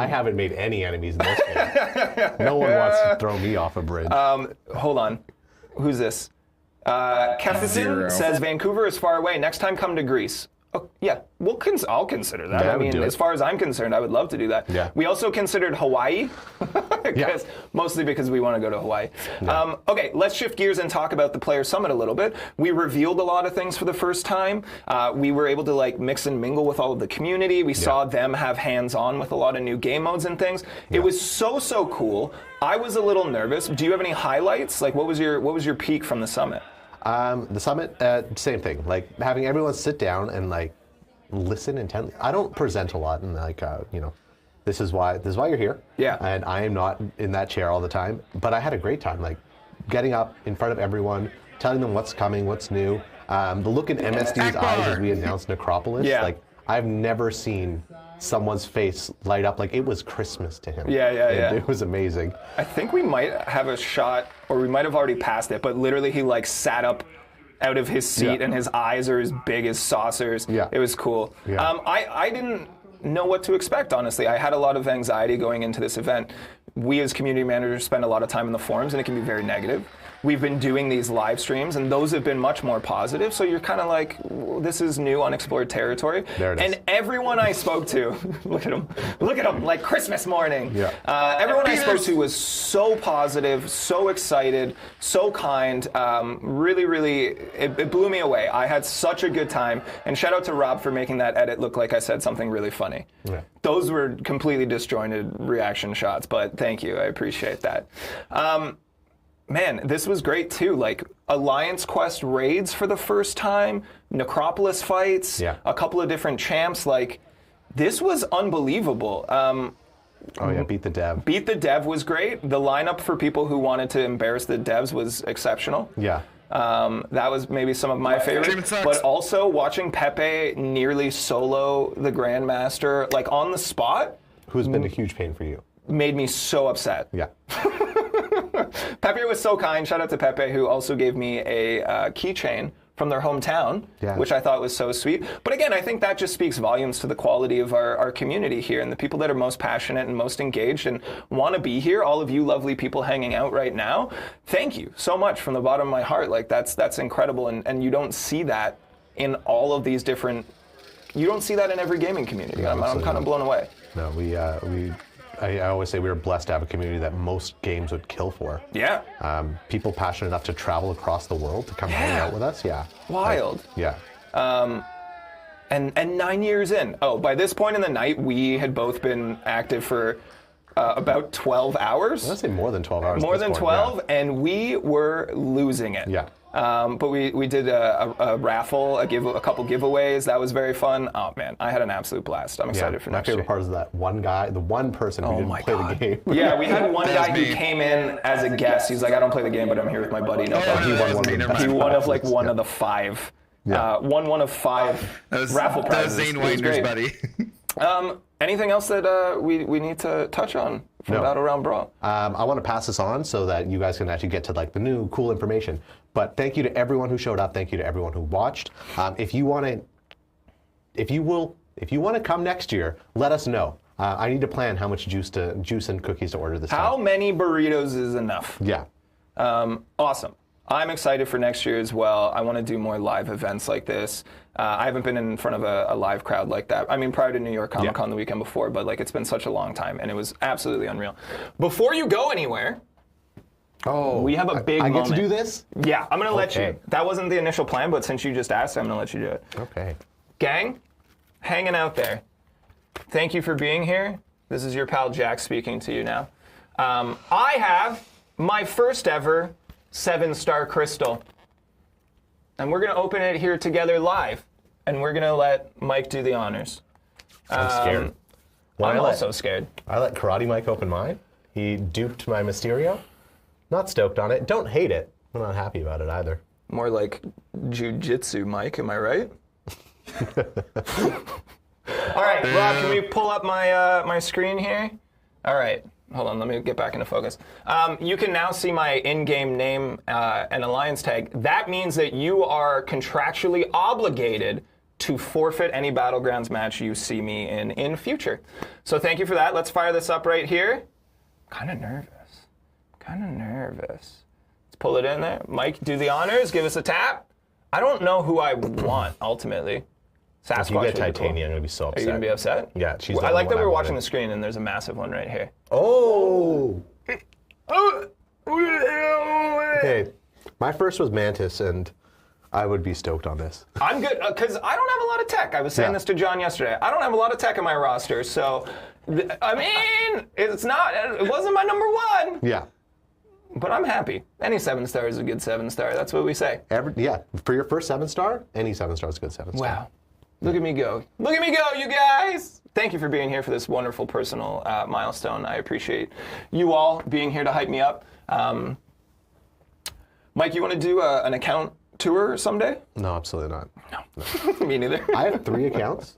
haven't made any enemies in this game. No one wants to throw me off a bridge. Hold on. Who's this? Kefison says Vancouver is far away. Next time, come to Greece. Oh, yeah, I'll consider that. Yeah, I mean, as far as I'm concerned, I would love to do that. Yeah. We also considered Hawaii, mostly because we want to go to Hawaii. Yeah. Okay, let's shift gears and talk about the Player Summit a little bit. We revealed a lot of things for the first time. We were able to mix and mingle with all of the community. We saw them have hands-on with a lot of new game modes and things. Yeah. It was so cool. I was a little nervous. Do you have any highlights? What was your peak from the summit? The summit, same thing. Having everyone sit down and listen intently. I don't present a lot, and this is why you're here. Yeah. And I am not in that chair all the time. But I had a great time, getting up in front of everyone, telling them what's coming, what's new. The look in MSD's eyes as we announced Necropolis. Yeah. I've never seen someone's face light up like it was Christmas to him. Yeah. It was amazing. I think we might have a shot, or we might have already passed it, but literally he sat up out of his seat and his eyes are as big as saucers. Yeah. It was cool. Yeah. I didn't know what to expect, honestly. I had a lot of anxiety going into this event. We as community managers spend a lot of time in the forums and it can be very negative. We've been doing these live streams, and those have been much more positive. So you're kind of this is new, unexplored territory. There it is. And everyone I spoke to, look at him, like Christmas morning. Yeah. Everyone I spoke to was so positive, so excited, so kind. Really, it blew me away. I had such a good time. And shout out to Rob for making that edit look like I said something really funny. Yeah. Those were completely disjointed reaction shots, but thank you. I appreciate that. Man, this was great too. Alliance Quest raids for the first time, Necropolis fights, a couple of different champs. This was unbelievable. Beat the Dev. Beat the Dev was great. The lineup for people who wanted to embarrass the devs was exceptional. Yeah. That was maybe some of my favorites. But also watching Pepe nearly solo the Grandmaster, on the spot. Who's been a huge pain for you. Made me so upset. Yeah. Pepe was so kind. Shout out to Pepe, who also gave me a keychain from their hometown, which I thought was so sweet. But again, I think that just speaks volumes to the quality of our community here and the people that are most passionate and most engaged and want to be here. All of you lovely people hanging out right now, thank you so much from the bottom of my heart. That's incredible, and you don't see that in all of these different. You don't see that in every gaming community. Yeah, I'm kind of blown away. No, I always say we were blessed to have a community that most games would kill for. Yeah. People passionate enough to travel across the world to come hang out with us. Yeah. Wild. Yeah. And 9 years in. Oh, by this point in the night, we had both been active for about 12 hours. I'd say more than 12 hours. More than 12, and we were losing it. Yeah. But we did a raffle, a couple giveaways. That was very fun. Oh man, I had an absolute blast. I'm excited for next year. My favorite part is that one guy, the one person who didn't play the game. Yeah, we had one guy who came in as a guest. He's like, I don't play the game, but I'm here with my buddy. No problem. He won one of the five. One of five raffle prizes. That was Zane Winder's buddy. Anything else that we need to touch on from Battle Realm Brawl? I want to pass this on so that you guys can actually get to the new cool information. But thank you to everyone who showed up. Thank you to everyone who watched. If you want to come next year, let us know. I need to plan how much juice and cookies to order this time. How many burritos is enough? Yeah. Awesome. I'm excited for next year as well. I want to do more live events like this. I haven't been in front of a live crowd like that. I mean, prior to New York Comic Con the weekend before, but it's been such a long time, and it was absolutely unreal. Before you go anywhere, Oh, We have a big I get moment. to do this? Yeah, I'm going to let you. Okay. That wasn't the initial plan, but since you just asked, I'm going to let you do it. Okay. Gang, hanging out there. Thank you for being here. This is your pal Jack speaking to you now. I have my first ever 7-star crystal. And we're going to open it here together live. And we're going to let Mike do the honors. I'm scared. I'm also scared. I let Karate Mike open mine. He duped my Mysterio. Not stoked on it. Don't hate it. I'm not happy about it either. More like jujitsu, Mike, am I right? All right, Rob, can we pull up my screen here? All right, hold on, let me get back into focus. You can now see my in-game name and alliance tag. That means that you are contractually obligated to forfeit any Battlegrounds match you see me in future. So thank you for that. Let's fire this up right here. Kind of nervous. Let's pull it in there. Mike, do the honors. Give us a tap. I don't know who I want, ultimately. Sasquatch. If you get would be cool. Titania, I'm going to be so upset. Are you going to be upset? Yeah, she's I like that we're watching the the screen and there's a massive one right here. Oh! Okay, my first was Mantis, and I would be stoked on this. I'm good, because I don't have a lot of tech. I was saying Yeah. this to John yesterday. I don't have a lot of tech in my roster, so, I mean, it wasn't my number one, Yeah. but I'm happy. Any 7-star is a good 7-star. That's what we say. For your first 7-star, any 7-star is a good 7-star. Wow. Look at me go. Look at me go, you guys! Thank you for being here for this wonderful personal milestone. I appreciate you all being here to hype me up. Mike, you want to do an account tour someday? No, absolutely not. No. Me neither. I have 3 accounts.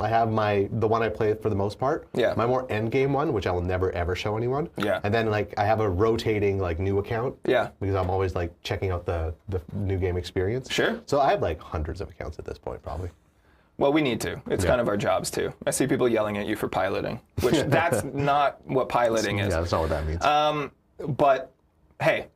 I have the one I play for the most part. Yeah. My more end game one, which I will never ever show anyone. Yeah. And then I have a rotating new account. Yeah. Because I'm always checking out the new game experience. Sure. So I have hundreds of accounts at this point probably. Well, we need to. It's Yeah. kind of our jobs too. I see people yelling at you for piloting, which that's not what piloting is. Yeah, that's not what that means. But hey,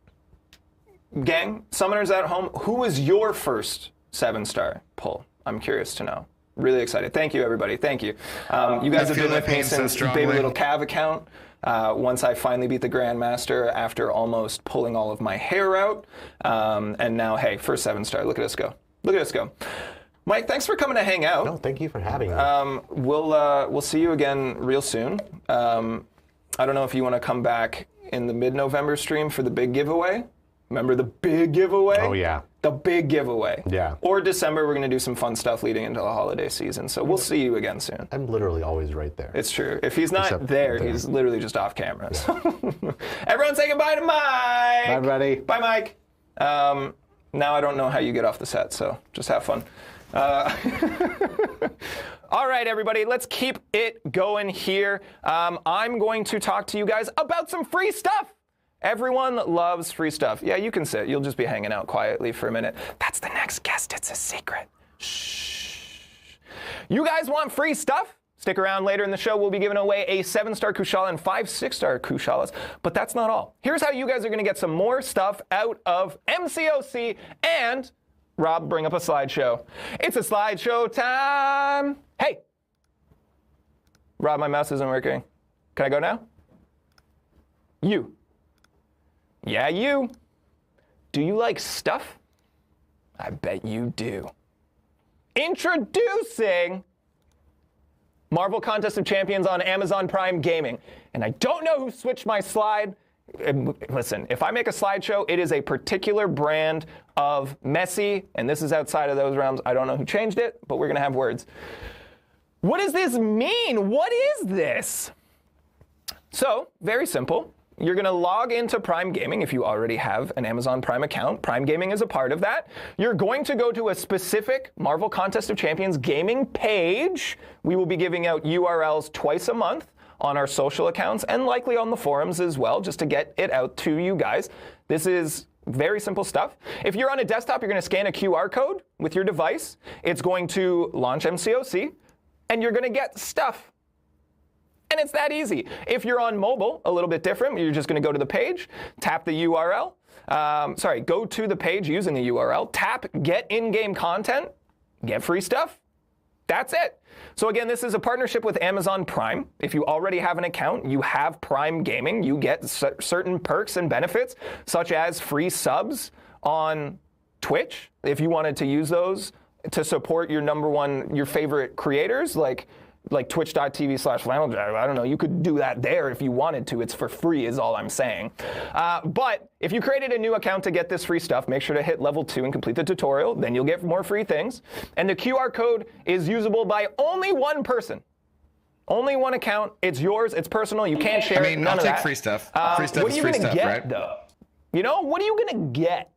gang, summoners at home, who was your first 7-star pull? I'm curious to know. Really excited. Thank you, everybody. Thank you. You guys have feel been that with me pain so since strongly. Baby Little Cav account. Once I finally beat the Grandmaster after almost pulling all of my hair out. And now, hey, first 7-star. Look at us go. Look at us go. Mike, thanks for coming to hang out. No, thank you for having me. We'll see you again real soon. I don't know if you want to come back in the mid-November stream for the big giveaway. Remember the big giveaway? Oh, yeah. The big giveaway. Yeah. Or December, we're going to do some fun stuff leading into the holiday season. So we'll see you again soon. I'm literally always right there. It's true. If he's not Except there, there. he's literally just off camera. So. Everyone say goodbye to Mike. Bye, everybody. Bye, Mike. Now I don't know how you get off the set, so just have fun. All right, everybody, let's keep it going here. I'm going to talk to you guys about some free stuff. Everyone loves free stuff. Yeah, you can sit. You'll just be hanging out quietly for a minute. That's the next guest. It's a secret. Shh. You guys want free stuff? Stick around later in the show. We'll be giving away a 7-star Kushala and 5 6-star Kushalas. But that's not all. Here's how you guys are going to get some more stuff out of MCOC and Rob, bring up a slideshow. It's a slideshow time. Hey. Rob, my mouse isn't working. Can I go now? You. Yeah, you. Do you like stuff? I bet you do. Introducing Marvel Contest of Champions on Amazon Prime Gaming. And I don't know who switched my slide. Listen, if I make a slideshow, it is a particular brand of messy, and this is outside of those realms. I don't know who changed it, but we're going to have words. What does this mean? What is this? So, very simple. You're going to log into Prime Gaming if you already have an Amazon Prime account. Prime Gaming is a part of that. You're going to go to a specific Marvel Contest of Champions gaming page. We will be giving out URLs twice a month on our social accounts and likely on the forums as well, just to get it out to you guys. This is very simple stuff. If you're on a desktop, you're going to scan a QR code with your device. It's going to launch MCOC, and you're going to get stuff. And it's that easy. If you're on mobile, a little bit different. You're just going to go to the page, tap the URL. Go to the page using the URL, tap Get In-Game Content, get free stuff. That's it. So again, this is a partnership with Amazon Prime. If you already have an account, you have Prime Gaming, you get certain perks and benefits, such as free subs on Twitch, if you wanted to use those to support your favorite creators, like twitch.tv/flanneljack. I don't know, you could do that there if you wanted to. It's for free is all I'm saying. But if you created a new account to get this free stuff, make sure to hit level 2 and complete the tutorial. Then you'll get more free things. And the QR code is usable by only one person. Only one account. It's yours. It's personal. You can't share it. None I'll of take that. free stuff. Free stuff what is are you free gonna stuff, get, right? though? You know, what are you going to get?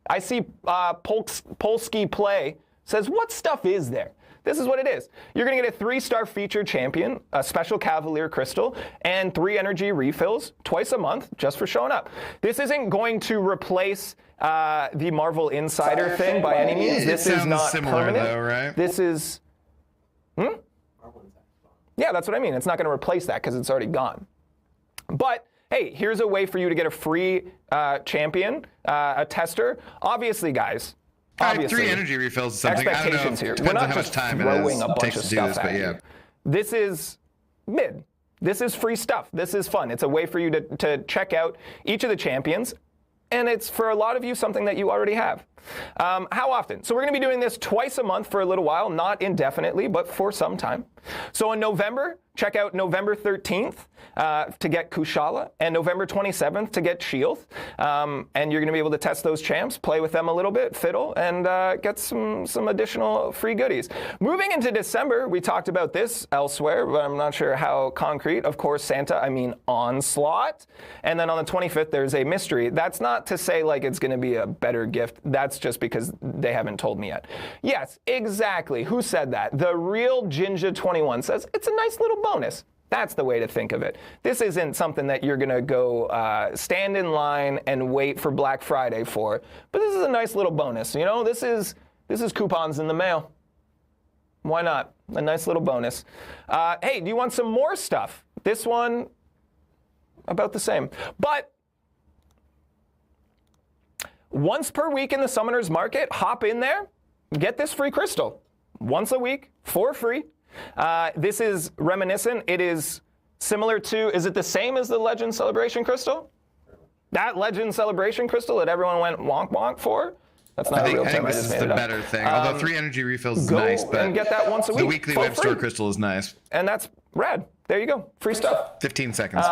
I see Polsky Play says, what stuff is there? This is what it is. You're going to get a 3-star featured champion, a special Cavalier crystal, and 3 energy refills twice a month just for showing up. This isn't going to replace the Marvel Insider thing by any means. This is not similar, permanent. though, right? This is... Yeah, that's what I mean. It's not going to replace that because it's already gone. But hey, here's a way for you to get a free champion, a tester. Obviously, guys. Obviously, 3 energy refills is something. I don't know. Expectations here. Depends We're on not how just much time throwing a bunch takes of to do stuff this, at but you. yeah. This is mid. This is free stuff. This is fun. It's a way for you to check out each of the champions. And it's, for a lot of you, something that you already have. How often? So we're going to be doing this twice a month for a little while, not indefinitely, but for some time. So in November, check out November 13th to get Kushala, and November 27th to get Chee'ilth. And you're going to be able to test those champs, play with them a little bit, fiddle, and get some additional free goodies. Moving into December, we talked about this elsewhere, but I'm not sure how concrete. Of course, Santa, I mean Onslaught. And then on the 25th, there's a mystery. That's not to say like it's going to be a better gift. That's just because they haven't told me yet. Yes, exactly. Who said that? The Real Jinja 21 says it's a nice little bonus. That's the way to think of it. This isn't something that you're going to go stand in line and wait for Black Friday for, but this is a nice little bonus. You know, this is coupons in the mail. Why not? A nice little bonus. Hey, do you want some more stuff? This one, about the same. But once per week in the Summoners Market, hop in there, get this free crystal. Once a week, for free. This is reminiscent. It is similar to, is it the same as the Legend Celebration crystal? That Legend Celebration crystal that everyone went wonk wonk for? That's not a real thing. I think this is the better thing. Although 3 energy refills is Go nice, but and get that once a week. the weekly for web store free. crystal is nice. And that's rad. There you go. Free stuff. 15 seconds.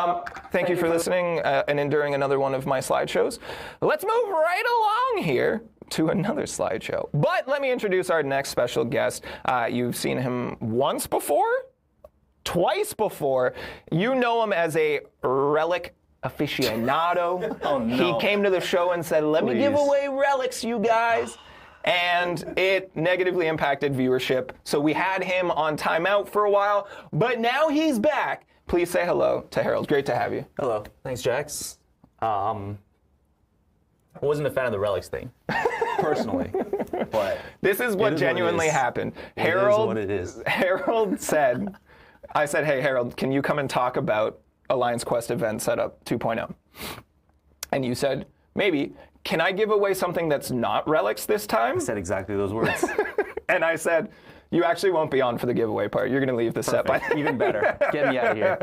Thank you for listening and enduring another one of my slideshows. Let's move right along here to another slideshow. But let me introduce our next special guest. You've seen him once before, twice before. You know him as a relic aficionado. Oh, no. He came to the show and said, let me give away relics, you guys. And it negatively impacted viewership. So we had him on timeout for a while, but now he's back. Please say hello to Harold. Great to have you. Hello. Thanks, Jax. I wasn't a fan of the relics thing, personally, but This is what is what it genuinely is. happened. It is what it is. Harold said, I said, hey, Harold, can you come and talk about Alliance Quest event setup 2.0? And you said, maybe. Can I give away something that's not relics this time? I said exactly those words. And I said, you actually won't be on for the giveaway part. You're going to leave the set by Even better. Get me out of here.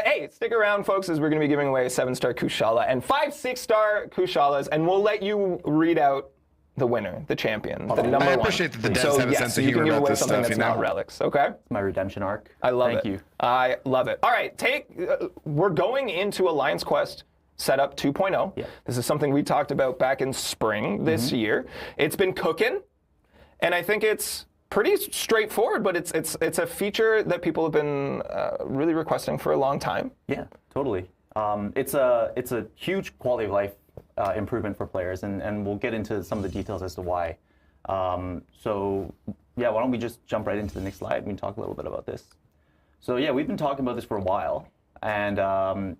Hey, stick around, folks, as we're going to be giving away a 7-star Kushala and 5 6-star Kushalas, and we'll let you read out the winner, the champion, the number one. I appreciate that the devs so, have a yes, sense of you can humor give about away this something stuff, that's you know? not relics, okay? My redemption arc. I love Thank it. you. I love it. All right, we're going into Alliance Quest Setup 2.0. Yeah. This is something we talked about back in spring this year. It's been cooking, and I think it's pretty straightforward, but it's a feature that people have been really requesting for a long time. Yeah, totally. It's a huge quality of life improvement for players, and we'll get into some of the details as to why. So yeah, why don't we just jump right into the next slide? We can talk a little bit about this. So yeah, we've been talking about this for a while, and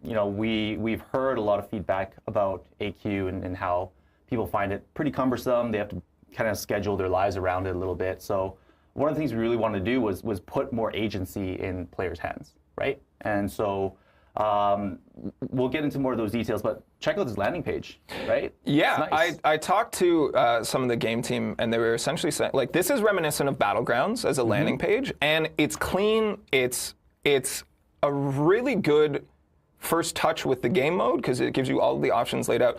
you know, we've heard a lot of feedback about AQ and how people find it pretty cumbersome. They have to kind of schedule their lives around it a little bit. So one of the things we really wanted to do was put more agency in players' hands, right? And so We'll get into more of those details, but check out this landing page, right? Yeah, It's nice. I talked to some of the game team, and they were essentially saying, like, this is reminiscent of Battlegrounds as a landing page, and it's clean. It's a really good first touch with the game mode because it gives you all the options laid out.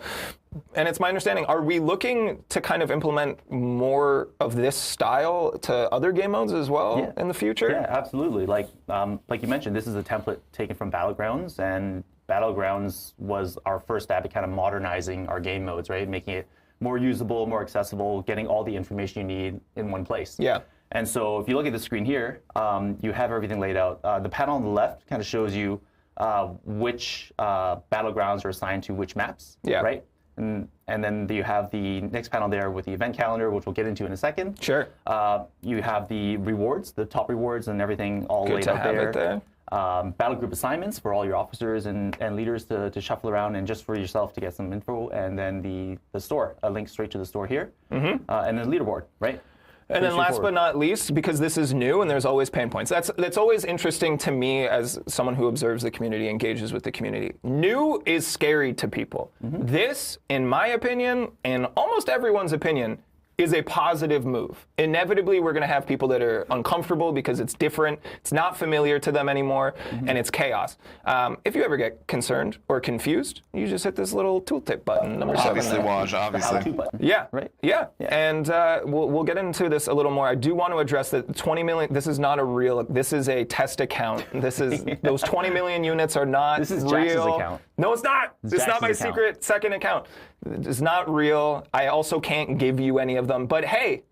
And it's my understanding, are we looking to kind of implement more of this style to other game modes as well in the future? Yeah, absolutely. Like you mentioned, this is a template taken from Battlegrounds, and Battlegrounds was our first stab at kind of modernizing our game modes, right? Making it more usable, more accessible, getting all the information you need in one place. Yeah. And so if you look at the screen here, you have everything laid out. The panel on the left kind of shows you which battlegrounds are assigned to which maps, right? And then you have the next panel there with the event calendar, which we'll get into in a second. Sure. You have the rewards, the top rewards, and everything all laid out there. It there. Battle group assignments for all your officers and leaders to shuffle around, and just for yourself to get some info. And then the store, a link straight to the store here, and then leaderboard, right? And then last but not least, because this is new and there's always pain points, that's always interesting to me as someone who observes the community, engages with the community. New is scary to people. This, in my opinion, and almost everyone's opinion, is a positive move. Inevitably, we're going to have people that are uncomfortable because it's different, it's not familiar to them anymore, and it's chaos. If you ever get concerned or confused, you just hit this little tooltip button, number 7. Obviously, Waj, obviously. How-to button. Yeah, right. Yeah, and we'll get into this a little more. I do want to address that 20 million. This is not a real. This is a test account. This is those 20 million units are not This is real. Jax's account. No, it's not. It's not Jax's my account. secret second account. It's not real. I also can't give you any of them. But hey,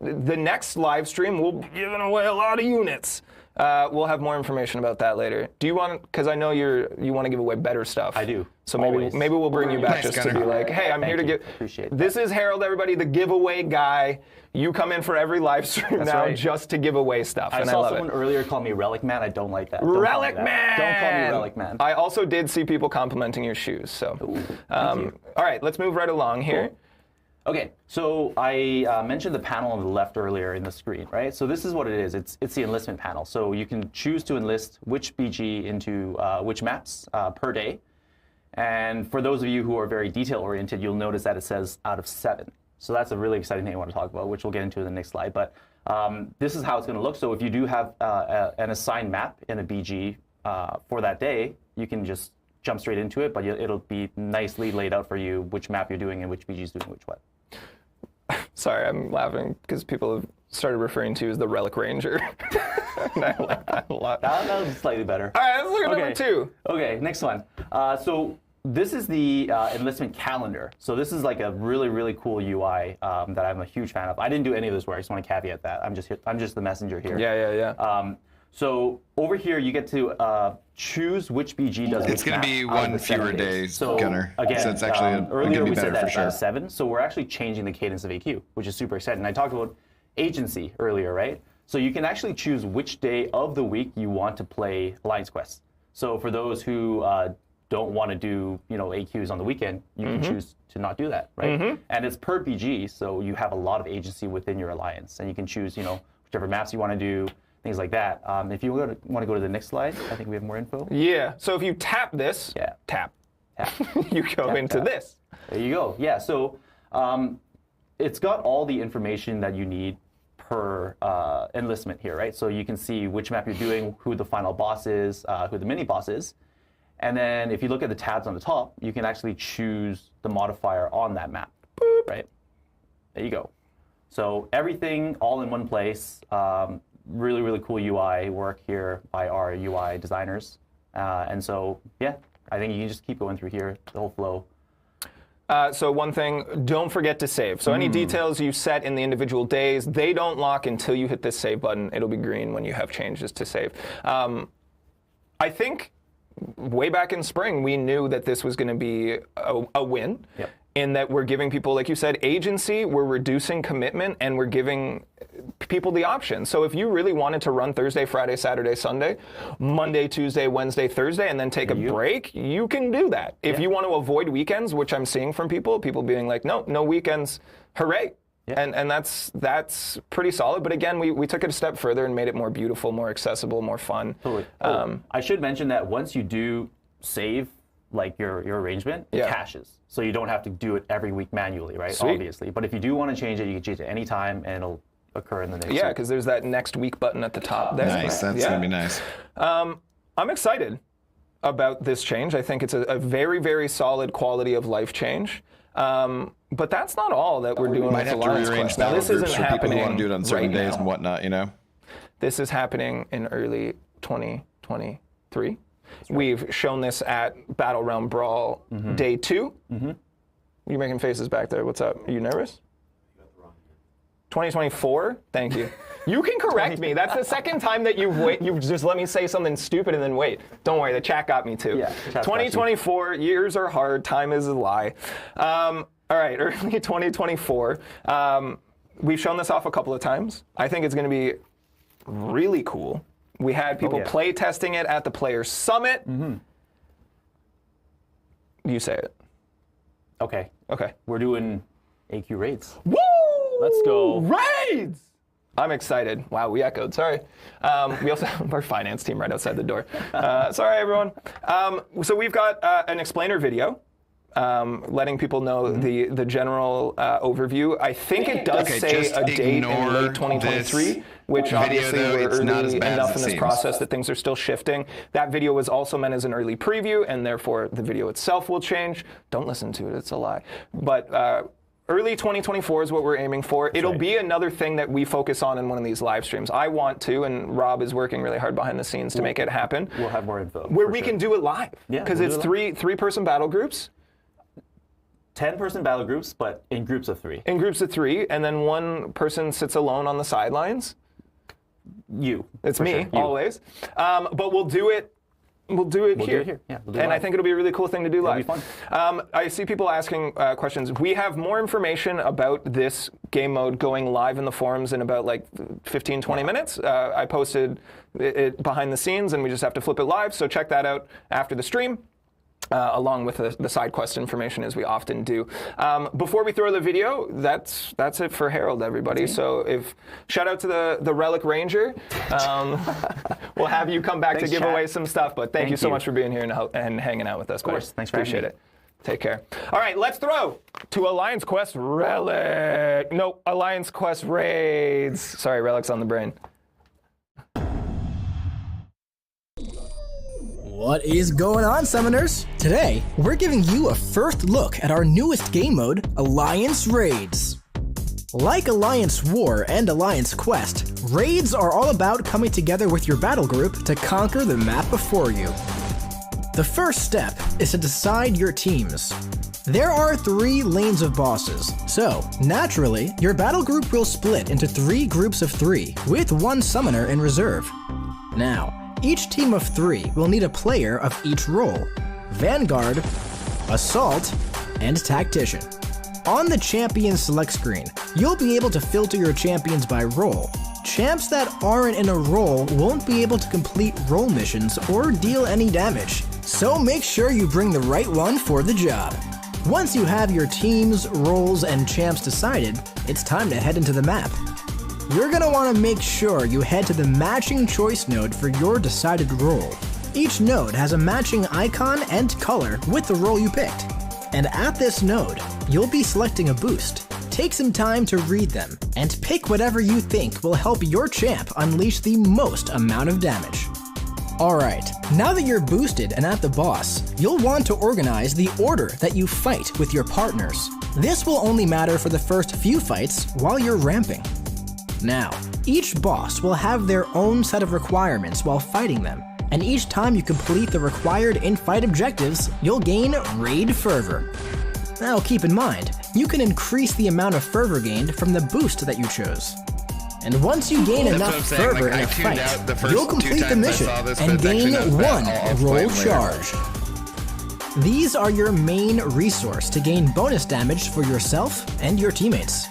the next live stream we'll be giving away a lot of units. We'll have more information about that later. Do you want? Because I know you want to give away better stuff. I do. So Always. maybe we'll bring you back Nice, just to be Gunnar. like, hey, I'm Thank here to you. give. Appreciate that. This is Harold, everybody, the giveaway guy. You come in for every live stream now right. just to give away stuff, I and I saw love someone it. earlier call me Relic Man. I don't like that. Don't Relic call me Man! that. Don't call me Relic Man. I also did see people complimenting your shoes. So, thank you. all right, let's move right along here. Okay, so I mentioned the panel on the left earlier in the screen, right? So this is what it is. It's the enlistment panel. So you can choose to enlist which BG into which maps per day. And for those of you who are very detail-oriented, you'll notice that it says out of 7. So that's a really exciting thing I want to talk about, which we'll get into in the next slide. But this is how it's going to look. So if you do have an assigned map in a BG for that day, you can just jump straight into it, but it'll be nicely laid out for you which map you're doing and which BG is doing which what. Sorry, I'm laughing because people have started referring to you as the Relic Ranger. And I like that a lot. That was slightly better. All right, let's look at number 2. Okay, next one. So this is the enlistment calendar. So this is like a really, really cool UI that I'm a huge fan of. I didn't do any of this work. I just want to caveat that. I'm just the messenger here. Yeah. So over here, you get to choose which BG does which It's going to map be out of one the 7 fewer days, So Gunnar. again, So it's actually earlier going to we be said better that for it's out sure. of 7. So we're actually changing the cadence of AQ, which is super exciting. I talked about agency earlier, right? So you can actually choose which day of the week you want to play Alliance quests. So for those who don't want to do AQs on the weekend, you can choose to not do that, right? And it's per BG, so you have a lot of agency within your alliance, and you can choose whichever maps you want to do, things like that. If you want to go to the next slide, I think we have more info. Yeah. So if you tap this, tap, you go into this. There you go. Yeah. So it's got all the information that you need per enlistment here, right? So you can see which map you're doing, who the final boss is, who the mini boss is. And then if you look at the tabs on the top, you can actually choose the modifier on that map, right? There you go. So everything all in one place. Really, really cool UI work here by our UI designers. And so, yeah, I think you can just keep going through here, the whole flow. So one thing, don't forget to save. So any details you set in the individual days, they don't lock until you hit this save button. It'll be green when you have changes to save. I think way back in spring, we knew that this was going to be a win. Yep. In that we're giving people, like you said, agency, we're reducing commitment, and we're giving people the option. So if you really wanted to run Thursday, Friday, Saturday, Sunday, Monday, Tuesday, Wednesday, Thursday, and then take a break, you can do that. If you want to avoid weekends, which I'm seeing from people being like, no weekends, hooray. Yeah. And that's pretty solid. But again, we took it a step further and made it more beautiful, more accessible, more fun. Totally. I should mention that once you do save like your arrangement, it caches. So you don't have to do it every week manually, right? Sweet. Obviously. But if you do want to change it, you can change it anytime and it'll occur in the next Yeah, week. because there's that next week button at the top there. Nice. That's gonna be nice. I'm excited about this change. I think it's a very, very solid quality of life change. But that's not all that we're doing Might with have to Alliance rearrange Quest. Now, battle this groups isn't for people who happening want to do it on certain right days now. and whatnot. You know. This is happening in early 2023. We've shown this at Battle Realm Brawl Day 2. You're making faces back there. What's up? Are you nervous? 2024? Thank you. You can correct me. That's the second time that you've just let me say something stupid and then wait. Don't worry, the chat got me too. Yeah, chat's got you. 2024, years are hard, time is a lie. All right, early 2024. We've shown this off a couple of times. I think it's going to be really cool. We had people play testing it at the Players Summit. You say it. Okay. Okay. We're doing AQ raids. Woo! Let's go. Raids! I'm excited. Wow, we echoed. Sorry. We also have our finance team right outside the door. Sorry, everyone. So we've got an explainer video letting people know the general overview. I think it does Okay, say just a date in ignore late 2023, this which video, obviously though. we're It's not as early bad as enough it in this seems. process that things are still shifting. That video was also meant as an early preview, and therefore the video itself will change. Don't listen to it, it's a lie. But early 2024 is what we're aiming for. It'll be another thing that we focus on in one of these live streams. I want to, and Rob is working really hard behind the scenes to make it happen. We'll have more info. Where we can do it live. Yeah, Because we'll it's do it three-person battle groups. 10-person battle groups, but in groups of 3. In groups of 3, and then one person sits alone on the sidelines. You. It's for me, sure. You. always. But we'll do it. We'll do it here. do it here. Yeah, we'll do it and I live. think it'll be a really cool thing to do live. be fun. I see people asking questions. We have more information about this game mode going live in the forums in about like 15, 20 minutes. I posted it behind the scenes, and we just have to flip it live. So check that out after the stream. Along with the side quest information, as we often do. Before we throw the video, that's it for Harold, everybody. So shout out to the Relic Ranger. We'll have you come back Thanks, to give chat. away some stuff. But thank you so much for being here and hanging out with us. Of course. Thanks for having Appreciate me. it. Take care. All right, let's throw to Alliance Quest Relic. No, Alliance Quest Raids. Sorry, Relic's on the brain. What is going on, Summoners? Today, we're giving you a first look at our newest game mode, Alliance Raids. Like Alliance War and Alliance Quest, raids are all about coming together with your battle group to conquer the map before you. The first step is to decide your teams. There are 3 lanes of bosses, so naturally, your battle group will split into 3 groups of 3, with 1 summoner in reserve. Now, each team of 3 will need a player of each role: Vanguard, Assault, and Tactician. On the champion select screen, you'll be able to filter your champions by role. Champs that aren't in a role won't be able to complete role missions or deal any damage, so make sure you bring the right one for the job. Once you have your teams, roles, and champs decided, it's time to head into the map. You're going to want to make sure you head to the matching choice node for your decided role. Each node has a matching icon and color with the role you picked. And at this node, you'll be selecting a boost. Take some time to read them, and pick whatever you think will help your champ unleash the most amount of damage. Alright, now that you're boosted and at the boss, you'll want to organize the order that you fight with your partners. This will only matter for the first few fights while you're ramping. Now, each boss will have their own set of requirements while fighting them, and each time you complete the required in-fight objectives, you'll gain Raid Fervor. Now keep in mind, you can increase the amount of fervor gained from the boost that you chose. And once you gain enough what I'm saying, fervor like, in I a tuned out the fight, first you'll 2 complete the times I mission saw this, and but it's gain actually not bad. 1 I'll play roll it later. charge. These are your main resource to gain bonus damage for yourself and your teammates.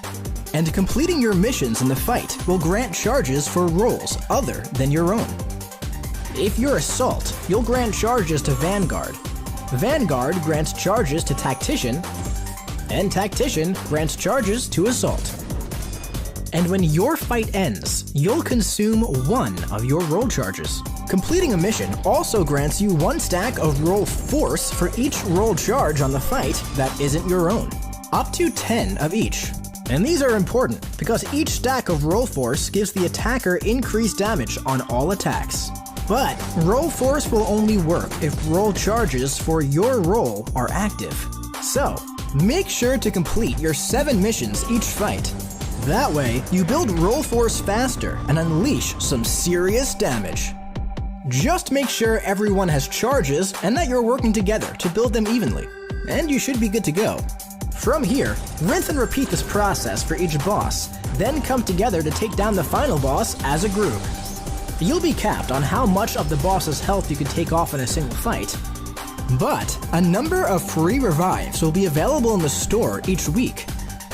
And completing your missions in the fight will grant charges for roles other than your own. If you're Assault, you'll grant charges to Vanguard. Vanguard grants charges to Tactician, and Tactician grants charges to Assault. And when your fight ends, you'll consume 1 of your roll charges. Completing a mission also grants you 1 stack of roll force for each roll charge on the fight that isn't your own. Up to 10 of each. And these are important because each stack of roll force gives the attacker increased damage on all attacks. But roll force will only work if roll charges for your roll are active. So, make sure to complete your 7 missions each fight. That way, you build roll force faster and unleash some serious damage. Just make sure everyone has charges and that you're working together to build them evenly. And you should be good to go. From here, rinse and repeat this process for each boss, then come together to take down the final boss as a group. You'll be capped on how much of the boss's health you can take off in a single fight, but a number of free revives will be available in the store each week,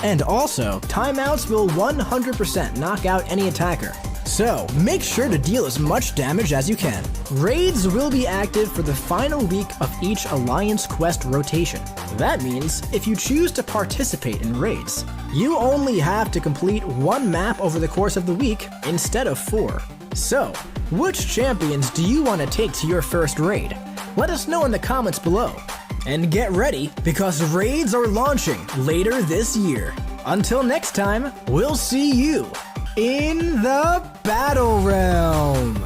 and also timeouts will 100% knock out any attacker. So make sure to deal as much damage as you can. Raids will be active for the final week of each Alliance quest rotation. That means if you choose to participate in raids, you only have to complete 1 map over the course of the week instead of 4. So, which champions do you want to take to your first raid? Let us know in the comments below. And get ready, because raids are launching later this year. Until next time, we'll see you in the Battle Realm.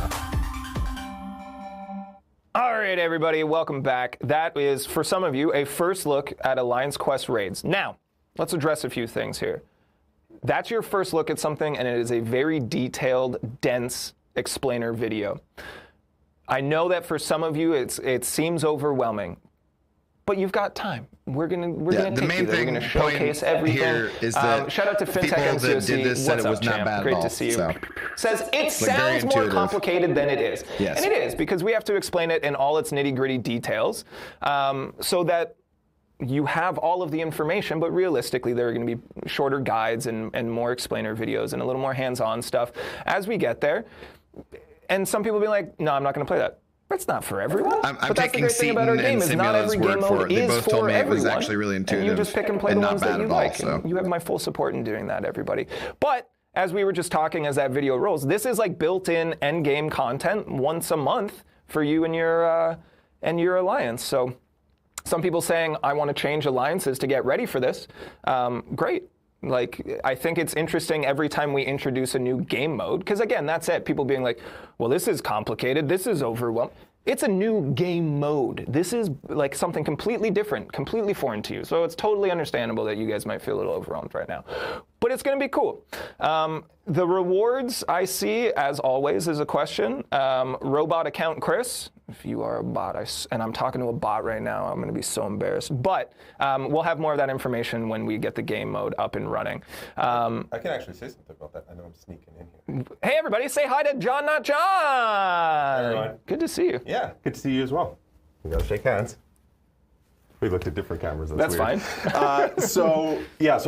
All right, everybody, welcome back. That is, for some of you, a first look at Alliance Quest raids. Now, let's address a few things here. That's your first look at something, and it is a very detailed, dense explainer video. I know that for some of you, it seems overwhelming, but you've got time. We're gonna take you there. We're gonna showcase everything. Here is that shout out to FinTech people that did this said What's it was up, not champ? bad Great at all. to see you. So. Says it sounds very more intuitive. complicated than it is. Yes. And it is, because we have to explain it in all its nitty-gritty details, so that you have all of the information, but realistically there are going to be shorter guides and more explainer videos and a little more hands-on stuff as we get there. And some people will be like, no, I'm not going to play that. That's not for everyone. I'm but that's the taking great thing about our Seaton game and is not Simula's every game word for mode it. They is both for told me it was everyone. actually really And you intuitive just pick and play the and not ones that bad you at all, like. so. And you have my full support in doing that, everybody. But as we were just talking as that video rolls, this is like built-in end-game content once a month for you and your alliance. So some people saying, I want to change alliances to get ready for this. Great. Like, I think it's interesting every time we introduce a new game mode, because again, that's it. People being like, well, this is complicated. This is overwhelming. It's a new game mode. This is like something completely different, completely foreign to you. So it's totally understandable that you guys might feel a little overwhelmed right now. But it's going to be cool. The rewards I see, as always, is a question. Robot account Chris, if you are a bot, and I'm talking to a bot right now, I'm going to be so embarrassed. But we'll have more of that information when we get the game mode up and running. I can actually say something about that. I know I'm sneaking in here. Hey, everybody, say hi to John, not John. everyone. Good to see you. Yeah, good to see you as well. We gotta shake hands. We looked at different cameras. That's weird. fine. So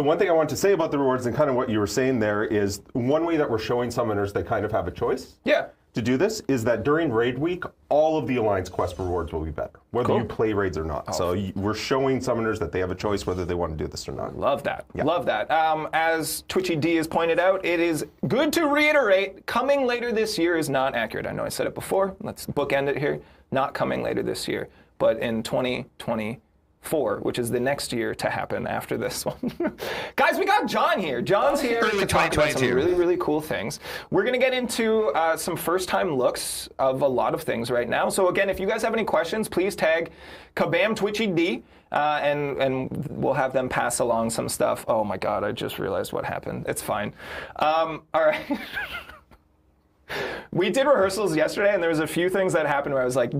one thing I want to say about the rewards and kind of what you were saying there is one way that we're showing summoners they kind of have a choice. Yeah. To do this is that during raid week, all of the Alliance Quest rewards will be better, whether you play raids or not. So we're showing summoners that they have a choice whether they want to do this or not. Love that. Yeah. Love that. As Twitchy D has pointed out, it is good to reiterate, coming later this year is not accurate. I know I said it before. Let's bookend it here. Not coming later this year, but in 2024, which is the next year to happen after this one. Guys, we got John here. John's here Early to talk about some 2022. really, really cool things. We're going to get into some first-time looks of a lot of things right now. So again, if you guys have any questions, please tag Kabam Twitchy D, and we'll have them pass along some stuff. Oh my God, I just realized what happened. It's fine. All right. We did rehearsals yesterday, and there was a few things that happened where I was like,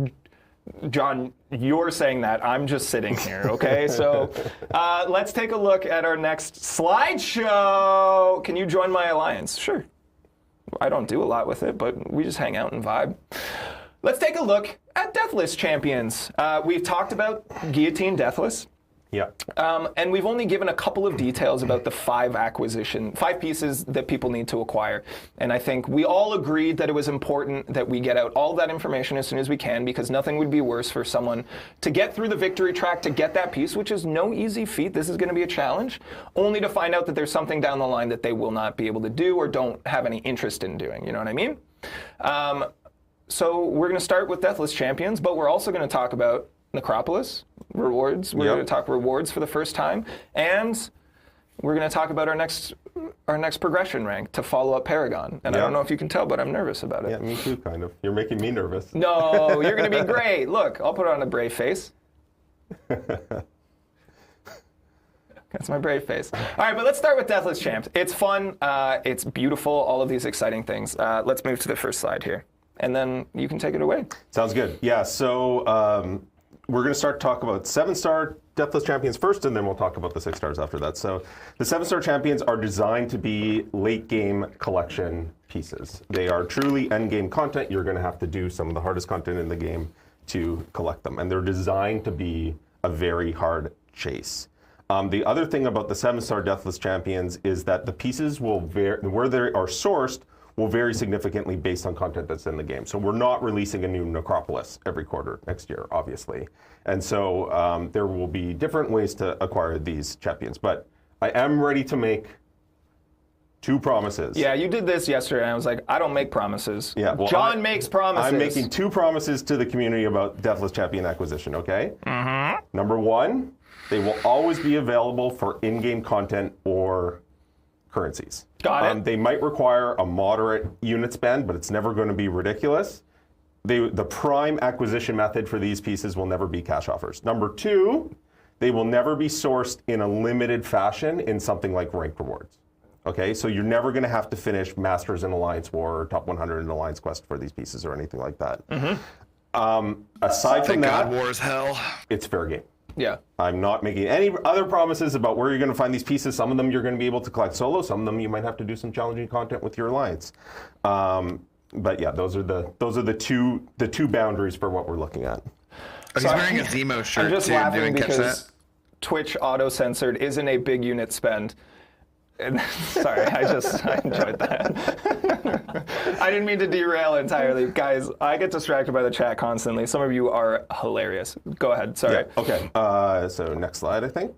John, you're saying that. I'm just sitting here, okay? So let's take a look at our next slideshow. Can you join my alliance? Sure. I don't do a lot with it, but we just hang out and vibe. Let's take a look at Deathless Champions. We've talked about Guillotine Deathless. Yeah. And we've only given a couple of details about the 5 pieces that people need to acquire. And I think we all agreed that it was important that we get out all that information as soon as we can, because nothing would be worse for someone to get through the victory track to get that piece, which is no easy feat. This is going to be a challenge, only to find out that there's something down the line that they will not be able to do or don't have any interest in doing. You know what I mean? So we're going to start with Deathless Champions, but we're also going to talk about Necropolis rewards. We're going to talk rewards for the first time, and we're going to talk about our next progression rank to follow up Paragon. And I don't know if you can tell, but I'm nervous about it. Yeah, me too, kind of. You're making me nervous. No, you're going to be great. Look, I'll put on a brave face. That's my brave face. All right, but let's start with Deathless Champs. It's fun. It's beautiful. All of these exciting things. Let's move to the first slide here, and then you can take it away. Sounds good. Yeah, so we're going to start to talk about 7-star Deathless Champions first, and then we'll talk about the 6 stars after that. So the 7-star champions are designed to be late-game collection pieces. They are truly end-game content. You're going to have to do some of the hardest content in the game to collect them, and they're designed to be a very hard chase. The other thing about the 7-star Deathless Champions is that the pieces will vary, where they are sourced, will vary significantly based on content that's in the game. So we're not releasing a new Necropolis every quarter next year, obviously. And so there will be different ways to acquire these champions. But I am ready to make 2 promises. Yeah, you did this yesterday, and I was like, I don't make promises. Yeah, well, John makes promises. I'm making 2 promises to the community about Deathless Champion acquisition, okay? Mm-hmm. Number 1, they will always be available for in-game content or currencies. Got it. They might require a moderate unit spend, but it's never going to be ridiculous. The prime acquisition method for these pieces will never be cash offers. Number 2, they will never be sourced in a limited fashion in something like ranked rewards. Okay, so you're never going to have to finish Masters in Alliance War or Top 100 in Alliance Quest for these pieces or anything like that. Mm-hmm. Aside from that, God War is hell. it's fair game. Yeah. I'm not making any other promises about where you're going to find these pieces. Some of them you're going to be able to collect solo. Some of them you might have to do some challenging content with your alliance. But yeah, those are the two boundaries for what we're looking at. He's wearing a Zemo shirt I'm just too. laughing Didn't catch because that? Twitch auto-censored isn't a big unit spend. And, sorry, I enjoyed that. I didn't mean to derail entirely. Guys, I get distracted by the chat constantly. Some of you are hilarious. Go ahead, sorry. Yeah, okay, so next slide, I think.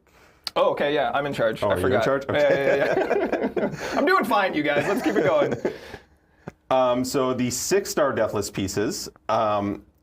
Oh, okay, yeah, I'm in charge. I you're forgot. in charge? Okay. Yeah. I'm doing fine, you guys. Let's keep it going. So the 6-star Deathless pieces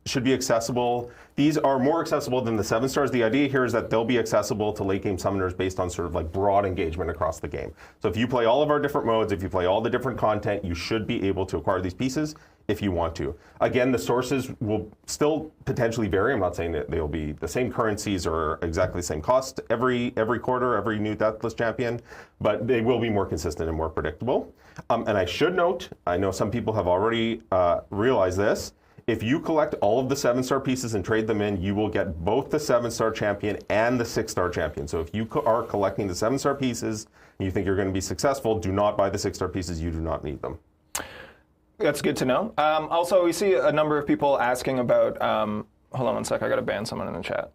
should be accessible. These are more accessible than the 7 stars. The idea here is that they'll be accessible to late game summoners based on sort of like broad engagement across the game. So if you play all of our different modes, if you play all the different content, you should be able to acquire these pieces if you want to. Again, the sources will still potentially vary. I'm not saying that they'll be the same currencies or exactly the same cost every quarter, every new Deathless Champion, but they will be more consistent and more predictable. And I should note, I know some people have already realized this, if you collect all of the 7-star pieces and trade them in, you will get both the 7-star champion and the 6-star champion. So if you are collecting the 7-star pieces and you think you're going to be successful, do not buy the 6-star pieces. You do not need them. That's good to know. Also, we see a number of people asking about, hold on one sec, I got to ban someone in the chat.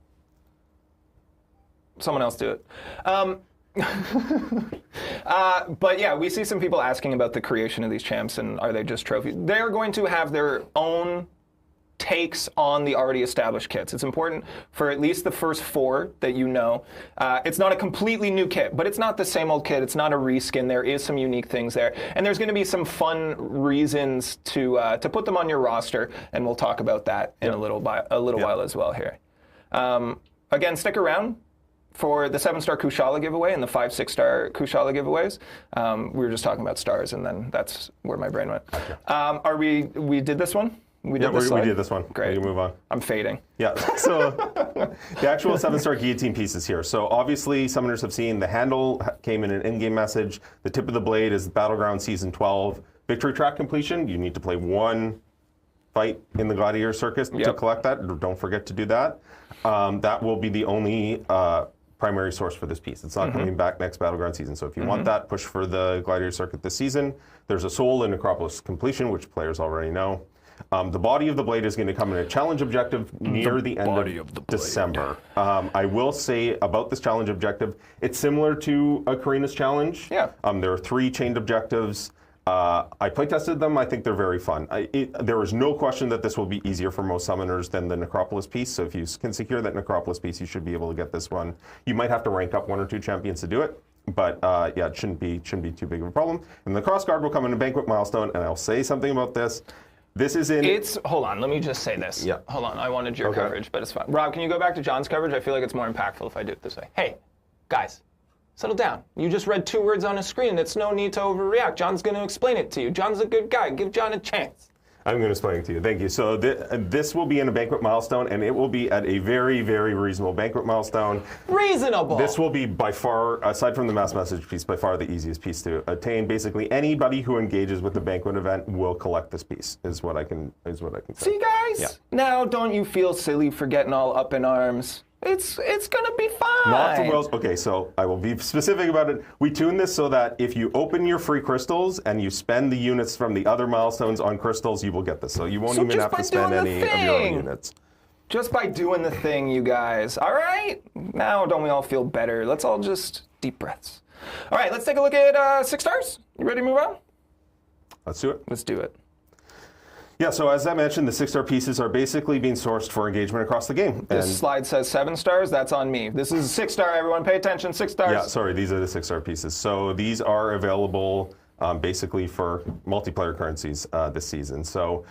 Someone else do it. But yeah, we see some people asking about the creation of these champs and are they just trophies? They're going to have their own takes on the already established kits. It's important for at least the first 4 that you know. It's not a completely new kit, but it's not the same old kit. It's not a reskin. There is some unique things there. And there's going to be some fun reasons to put them on your roster, and we'll talk about that in a little while as well here. Again, stick around for the 7-star Kushala giveaway and the 5, 6-star Kushala giveaways. We were just talking about stars, and then that's where my brain went. We did this one? We did this one. Great. We can move on. I'm fading. Yeah, so the actual 7-star guillotine pieces here. So obviously, summoners have seen the handle came in an in-game message. The tip of the blade is Battleground Season 12. Victory track completion, you need to play 1 fight in the Gladiator Circus to collect that. Don't forget to do that. That will be the only primary source for this piece. It's not coming back next Battleground season. So if you want that, push for the Gladiator Circuit this season. There's a soul in Necropolis completion, which players already know. The body of the blade is going to come in a challenge objective near the end of December. I will say about this challenge objective, it's similar to a Karina's challenge. Yeah. There are 3 chained objectives. I playtested them. I think they're very fun. There is no question that this will be easier for most summoners than the Necropolis piece. So if you can secure that Necropolis piece, you should be able to get this one. You might have to rank up 1 or 2 champions to do it. But yeah, it shouldn't be too big of a problem. And the cross guard will come in a banquet milestone. And I'll say something about this. This is in. Hold on, let me just say this. Yeah. Hold on, I wanted your coverage, but it's fine. Rob, can you go back to John's coverage? I feel like it's more impactful if I do it this way. Hey, guys, settle down. You just read 2 words on a screen. It's no need to overreact. John's going to explain it to you. John's a good guy. Give John a chance. I'm going to explain it to you. Thank you. So this will be in a banquet milestone, and it will be at a very, very reasonable banquet milestone. Reasonable. This will be by far, aside from the mass message piece, by far the easiest piece to attain. Basically, anybody who engages with the banquet event will collect this piece. Is what I can say. See, guys. Yeah. Now, don't you feel silly for getting all up in arms? It's going to be fine. Not for Wells. Okay, so I will be specific about it. We tune this so that if you open your free crystals and you spend the units from the other milestones on crystals, you will get this. So you won't even have to spend any of your own units. Just by doing the thing, you guys. All right? Now, don't we all feel better? Let's all just deep breaths. All right, let's take a look at 6 stars. You ready to move on? Let's do it. Let's do it. Yeah, so as I mentioned, the 6-star pieces are basically being sourced for engagement across the game. This slide says 7 stars. That's on me. This is 6 star, everyone. Pay attention. 6 stars. Yeah, sorry, these are the 6-star pieces. So these are available basically for multiplayer currencies this season. So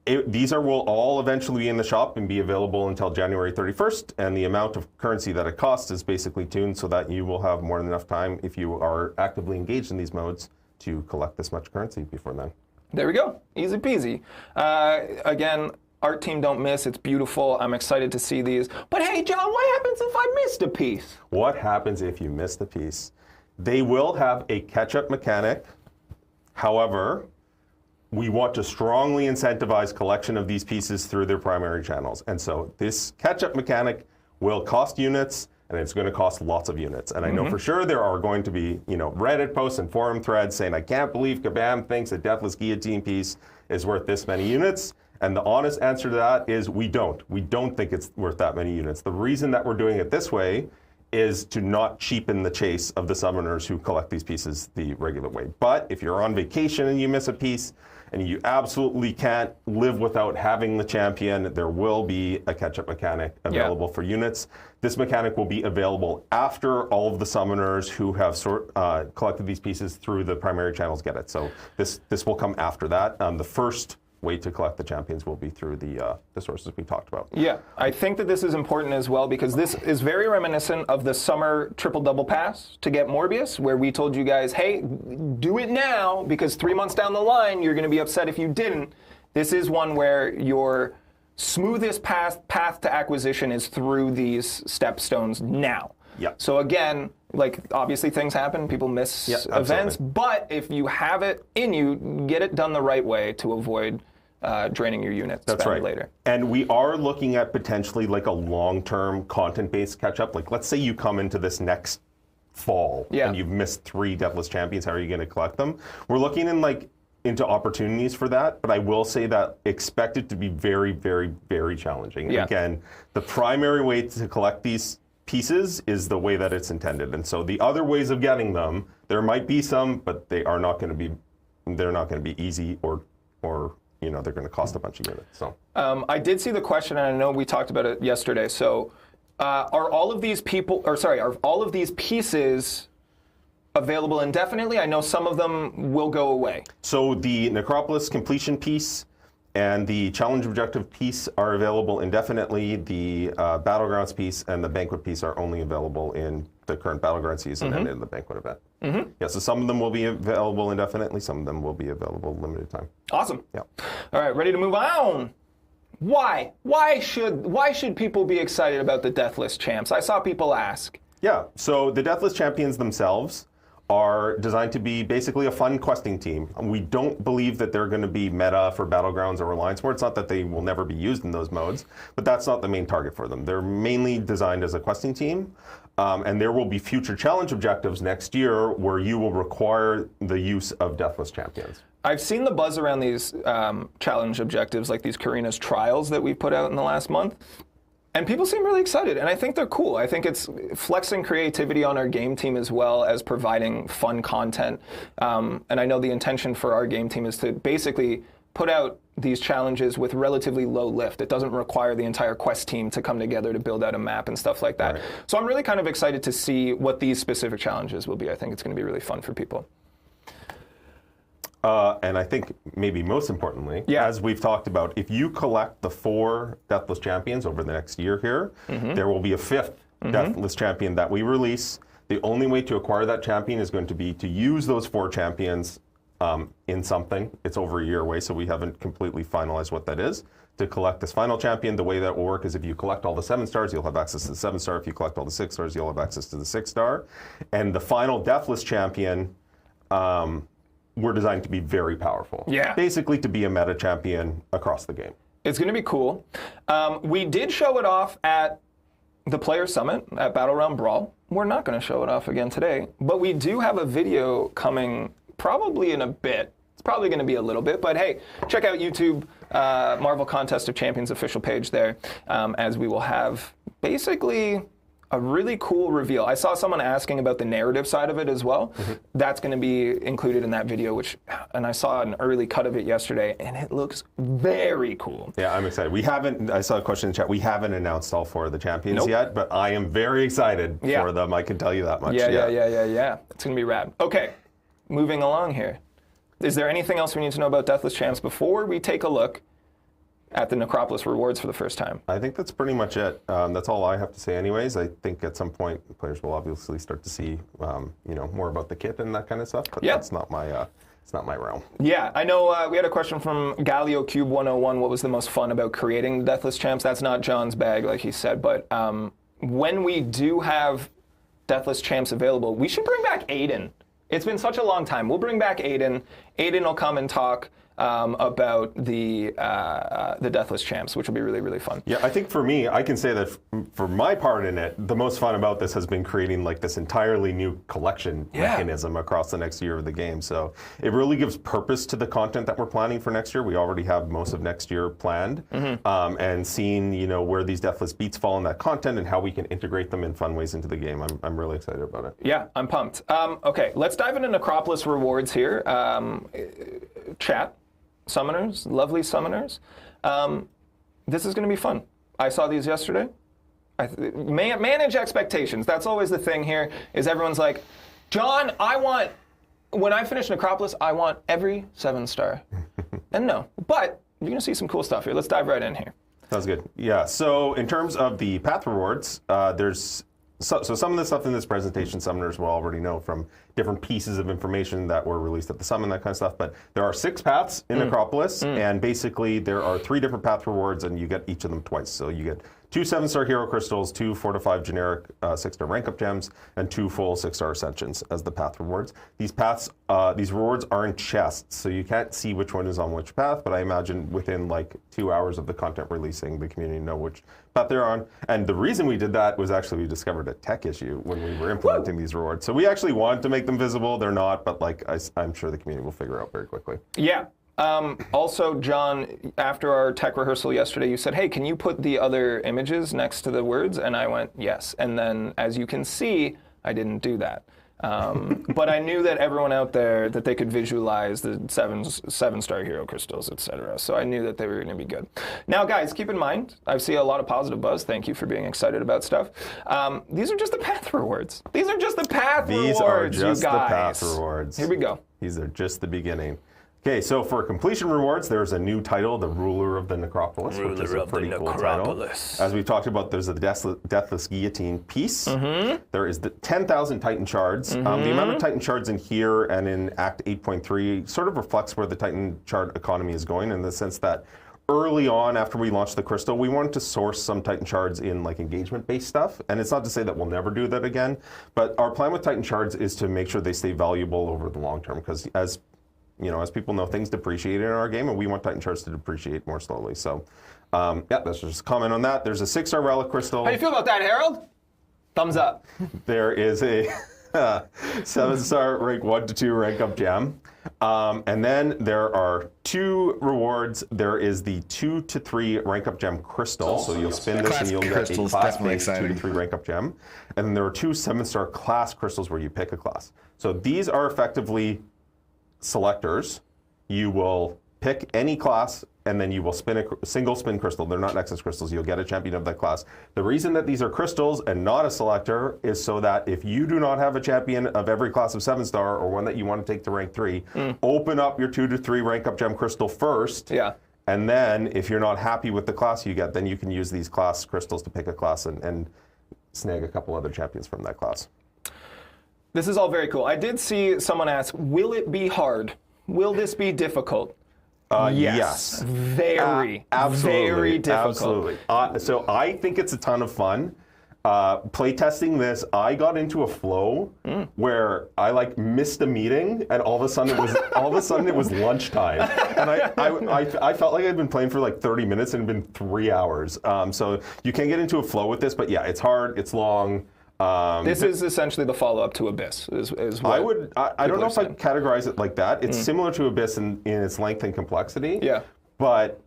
these will all eventually be in the shop and be available until January 31st. And the amount of currency that it costs is basically tuned so that you will have more than enough time, if you are actively engaged in these modes, to collect this much currency before then. There we go. Easy peasy. Again, art team don't miss. It's beautiful. I'm excited to see these. But hey, John, what happens if I missed a piece? What happens if you miss the piece? They will have a catch-up mechanic. However, we want to strongly incentivize collection of these pieces through their primary channels. And so this catch-up mechanic will cost units, and it's going to cost lots of units. And I know for sure there are going to be, Reddit posts and forum threads saying, I can't believe Kabam thinks a Deathless Guillotine piece is worth this many units. And the honest answer to that is we don't. We don't think it's worth that many units. The reason that we're doing it this way is to not cheapen the chase of the summoners who collect these pieces the regular way. But if you're on vacation and you miss a piece, and you absolutely can't live without having the champion, there will be a catch-up mechanic available for units. This mechanic will be available after all of the summoners who have collected these pieces through the primary channels get it. So this will come after that. The first way to collect the champions will be through the sources we talked about. Yeah, I think that this is important as well because this is very reminiscent of the summer triple-double pass to get Morbius, where we told you guys, hey, do it now because 3 months down the line, you're going to be upset if you didn't. This is one where your smoothest path to acquisition is through these stepstones now. Yeah. So again, obviously things happen, people miss events, but if you have it in you, get it done the right way to avoid draining your units. That's right. Later. And we are looking at potentially a long-term content-based catch-up. Let's say you come into this next fall and you've missed 3 Deathless Champions. How are you going to collect them? We're looking into opportunities for that, but I will say that expect it to be very, very, very challenging. Yeah. Again, the primary way to collect these pieces is the way that it's intended. And so the other ways of getting them, there might be some, but they are not going to be, they're not going to be easy or they're going to cost a bunch of units. So I did see the question, and I know we talked about it yesterday. So are all of these pieces available indefinitely? I know some of them will go away. So the Necropolis completion piece and the challenge objective piece are available indefinitely. The Battlegrounds piece and the Banquet piece are only available in the current Battleground season and in the Banquet event. Yeah, so some of them will be available indefinitely, some of them will be available limited time. Awesome. Yeah. All right, ready to move on. Why? Why should people be excited about the Deathless Champs? I saw people ask. Yeah, so the Deathless Champions themselves are designed to be basically a fun questing team. We don't believe that they're going to be meta for Battlegrounds or Alliance War. It's not that they will never be used in those modes, but that's not the main target for them. They're mainly designed as a questing team, and there will be future challenge objectives next year where you will require the use of Deathless Champions. I've seen the buzz around these challenge objectives, like these Karina's trials that we put out in the last month. And people seem really excited, and I think they're cool. I think it's flexing creativity on our game team as well as providing fun content. And I know the intention for our game team is to basically put out these challenges with relatively low lift. It doesn't require the entire quest team to come together to build out a map and stuff like that. Right. So I'm really kind of excited to see what these specific challenges will be. I think it's going to be really fun for people. And I think maybe most importantly, as we've talked about, if you collect the 4 Deathless Champions over the next year here, there will be a 5th Deathless Champion that we release. The only way to acquire that champion is going to be to use those 4 champions in something. It's over a year away, so we haven't completely finalized what that is. To collect this final champion, the way that will work is if you collect all the 7 stars, you'll have access to the 7 star. If you collect all the 6 stars, you'll have access to the 6 star. And the final Deathless Champion, we're designed to be very powerful. Yeah. Basically to be a meta champion across the game. It's going to be cool. We did show it off at the Player Summit at Realm Brawl. We're not going to show it off again today, but we do have a video coming probably in a bit. It's probably going to be a little bit, but hey, check out YouTube, Marvel Contest of Champions official page there, as we will have basically a really cool reveal. I saw someone asking about the narrative side of it as well. That's going to be included in that video, and I saw an early cut of it yesterday, and it looks very cool. Yeah, I'm excited. We haven't, I saw a question in the chat, we haven't announced all 4 of the champions yet, but I am very excited for them, I can tell you that much. Yeah. It's going to be rad. Okay, moving along here. Is there anything else we need to know about Deathless Champs before we take a look at the Necropolis rewards for the first time? I think that's pretty much it. That's all I have to say anyways. I think at some point players will obviously start to see more about the kit and that kind of stuff, but that's not my it's not my realm. Yeah, I know we had a question from Galio Cube 101. What was the most fun about creating the Deathless Champs? That's not John's bag, like he said, but when we do have Deathless Champs available, we should bring back Aiden. It's been such a long time. We'll bring back Aiden. Aiden will come and talk about the Deathless Champs, which will be really, really fun. Yeah, I think for me, I can say that for my part in it, the most fun about this has been creating like this entirely new collection mechanism across the next year of the game. So it really gives purpose to the content that we're planning for next year. We already have most of next year planned, and seeing where these Deathless beats fall in that content and how we can integrate them in fun ways into the game. I'm really excited about it. Yeah, I'm pumped. Okay, let's dive into Necropolis rewards here. Chat. Summoners, lovely summoners. This is going to be fun. I saw these yesterday. Manage expectations. That's always the thing here, is everyone's like, John, when I finish Necropolis, I want every 7-star. And no, but you're going to see some cool stuff here. Let's dive right in here. Sounds good. Yeah, so in terms of the path rewards, there's so some of the stuff in this presentation, summoners will already know from different pieces of information that were released at the summon, that kind of stuff. But there are 6 paths in Necropolis, and basically there are 3 different path rewards, and you get each of them twice. So you get 2 7-star hero crystals, 2 4 to 5 generic 6-star rank up gems, and 2 full 6-star ascensions as the path rewards. These paths, these rewards are in chests, so you can't see which one is on which path, but I imagine within like 2 hours of the content releasing, the community know which path they're on. And the reason we did that was actually we discovered a tech issue when we were implementing these rewards. So we actually wanted to make them visible. They're not, but like I'm sure the community will figure out very quickly. Yeah. Also, John, after our tech rehearsal yesterday, you said, hey, can you put the other images next to the words? And I went, yes. And then, as you can see, I didn't do that. But I knew that everyone out there, that they could visualize the 7-star hero crystals, etc. So I knew that they were going to be good. Now, guys, keep in mind, I see a lot of positive buzz. Thank you for being excited about stuff. These are just the path rewards. These are just the path rewards, These are just you guys. the path rewards. Here we go. These are just the beginning. Okay, so for completion rewards, there's a new title, the Ruler of the Necropolis, which is a pretty cool title. As we've talked about, there's a Deathless Guillotine piece. There is the 10,000 Titan Shards. The amount of Titan Shards in here and in Act 8.3 sort of reflects where the Titan Shard economy is going, in the sense that early on, after we launched the Crystal, we wanted to source some Titan Shards in like engagement-based stuff. And it's not to say that we'll never do that again, but our plan with Titan Shards is to make sure they stay valuable over the long term, because as people know, things depreciate in our game, and we want Titan Shards to depreciate more slowly. So, yeah, that's just a comment on that. There's a 6-star Relic Crystal. How do you feel about that, Harold? Thumbs up. There is a 7-star rank 1 to 2 rank up gem. And then there are 2 rewards. There is the 2 to 3 rank up gem crystal. So you'll spin this and you'll get a class-based 2 to 3 rank up gem. And then there are 2 7-star class crystals where you pick a class. So these are effectively selectors. You will pick any class and then you will spin a single spin crystal. They're not Nexus crystals. You'll get a champion of that class. The reason that these are crystals and not a selector is so that if you do not have a champion of every class of 7-star or one that you want to take to rank 3, open up your 2 to 3 rank up gem crystal first. Yeah. And then if you're not happy with the class you get, then you can use these class crystals to pick a class and snag a couple other champions from that class. This is all very cool. I did see someone ask, will it be hard? Will this be difficult? Yes. Very, absolutely, very difficult. Absolutely. So I think it's a ton of fun. Playtesting this, I got into a flow where I like missed a meeting, and all of a sudden it was lunchtime, and I felt like I'd been playing for like 30 minutes and it'd been 3 hours. So you can get into a flow with this, but yeah, it's hard, it's long. This is essentially the follow-up to Abyss, is what I don't know if I'd categorize it like that. It's similar to Abyss in its length and complexity. Yeah. But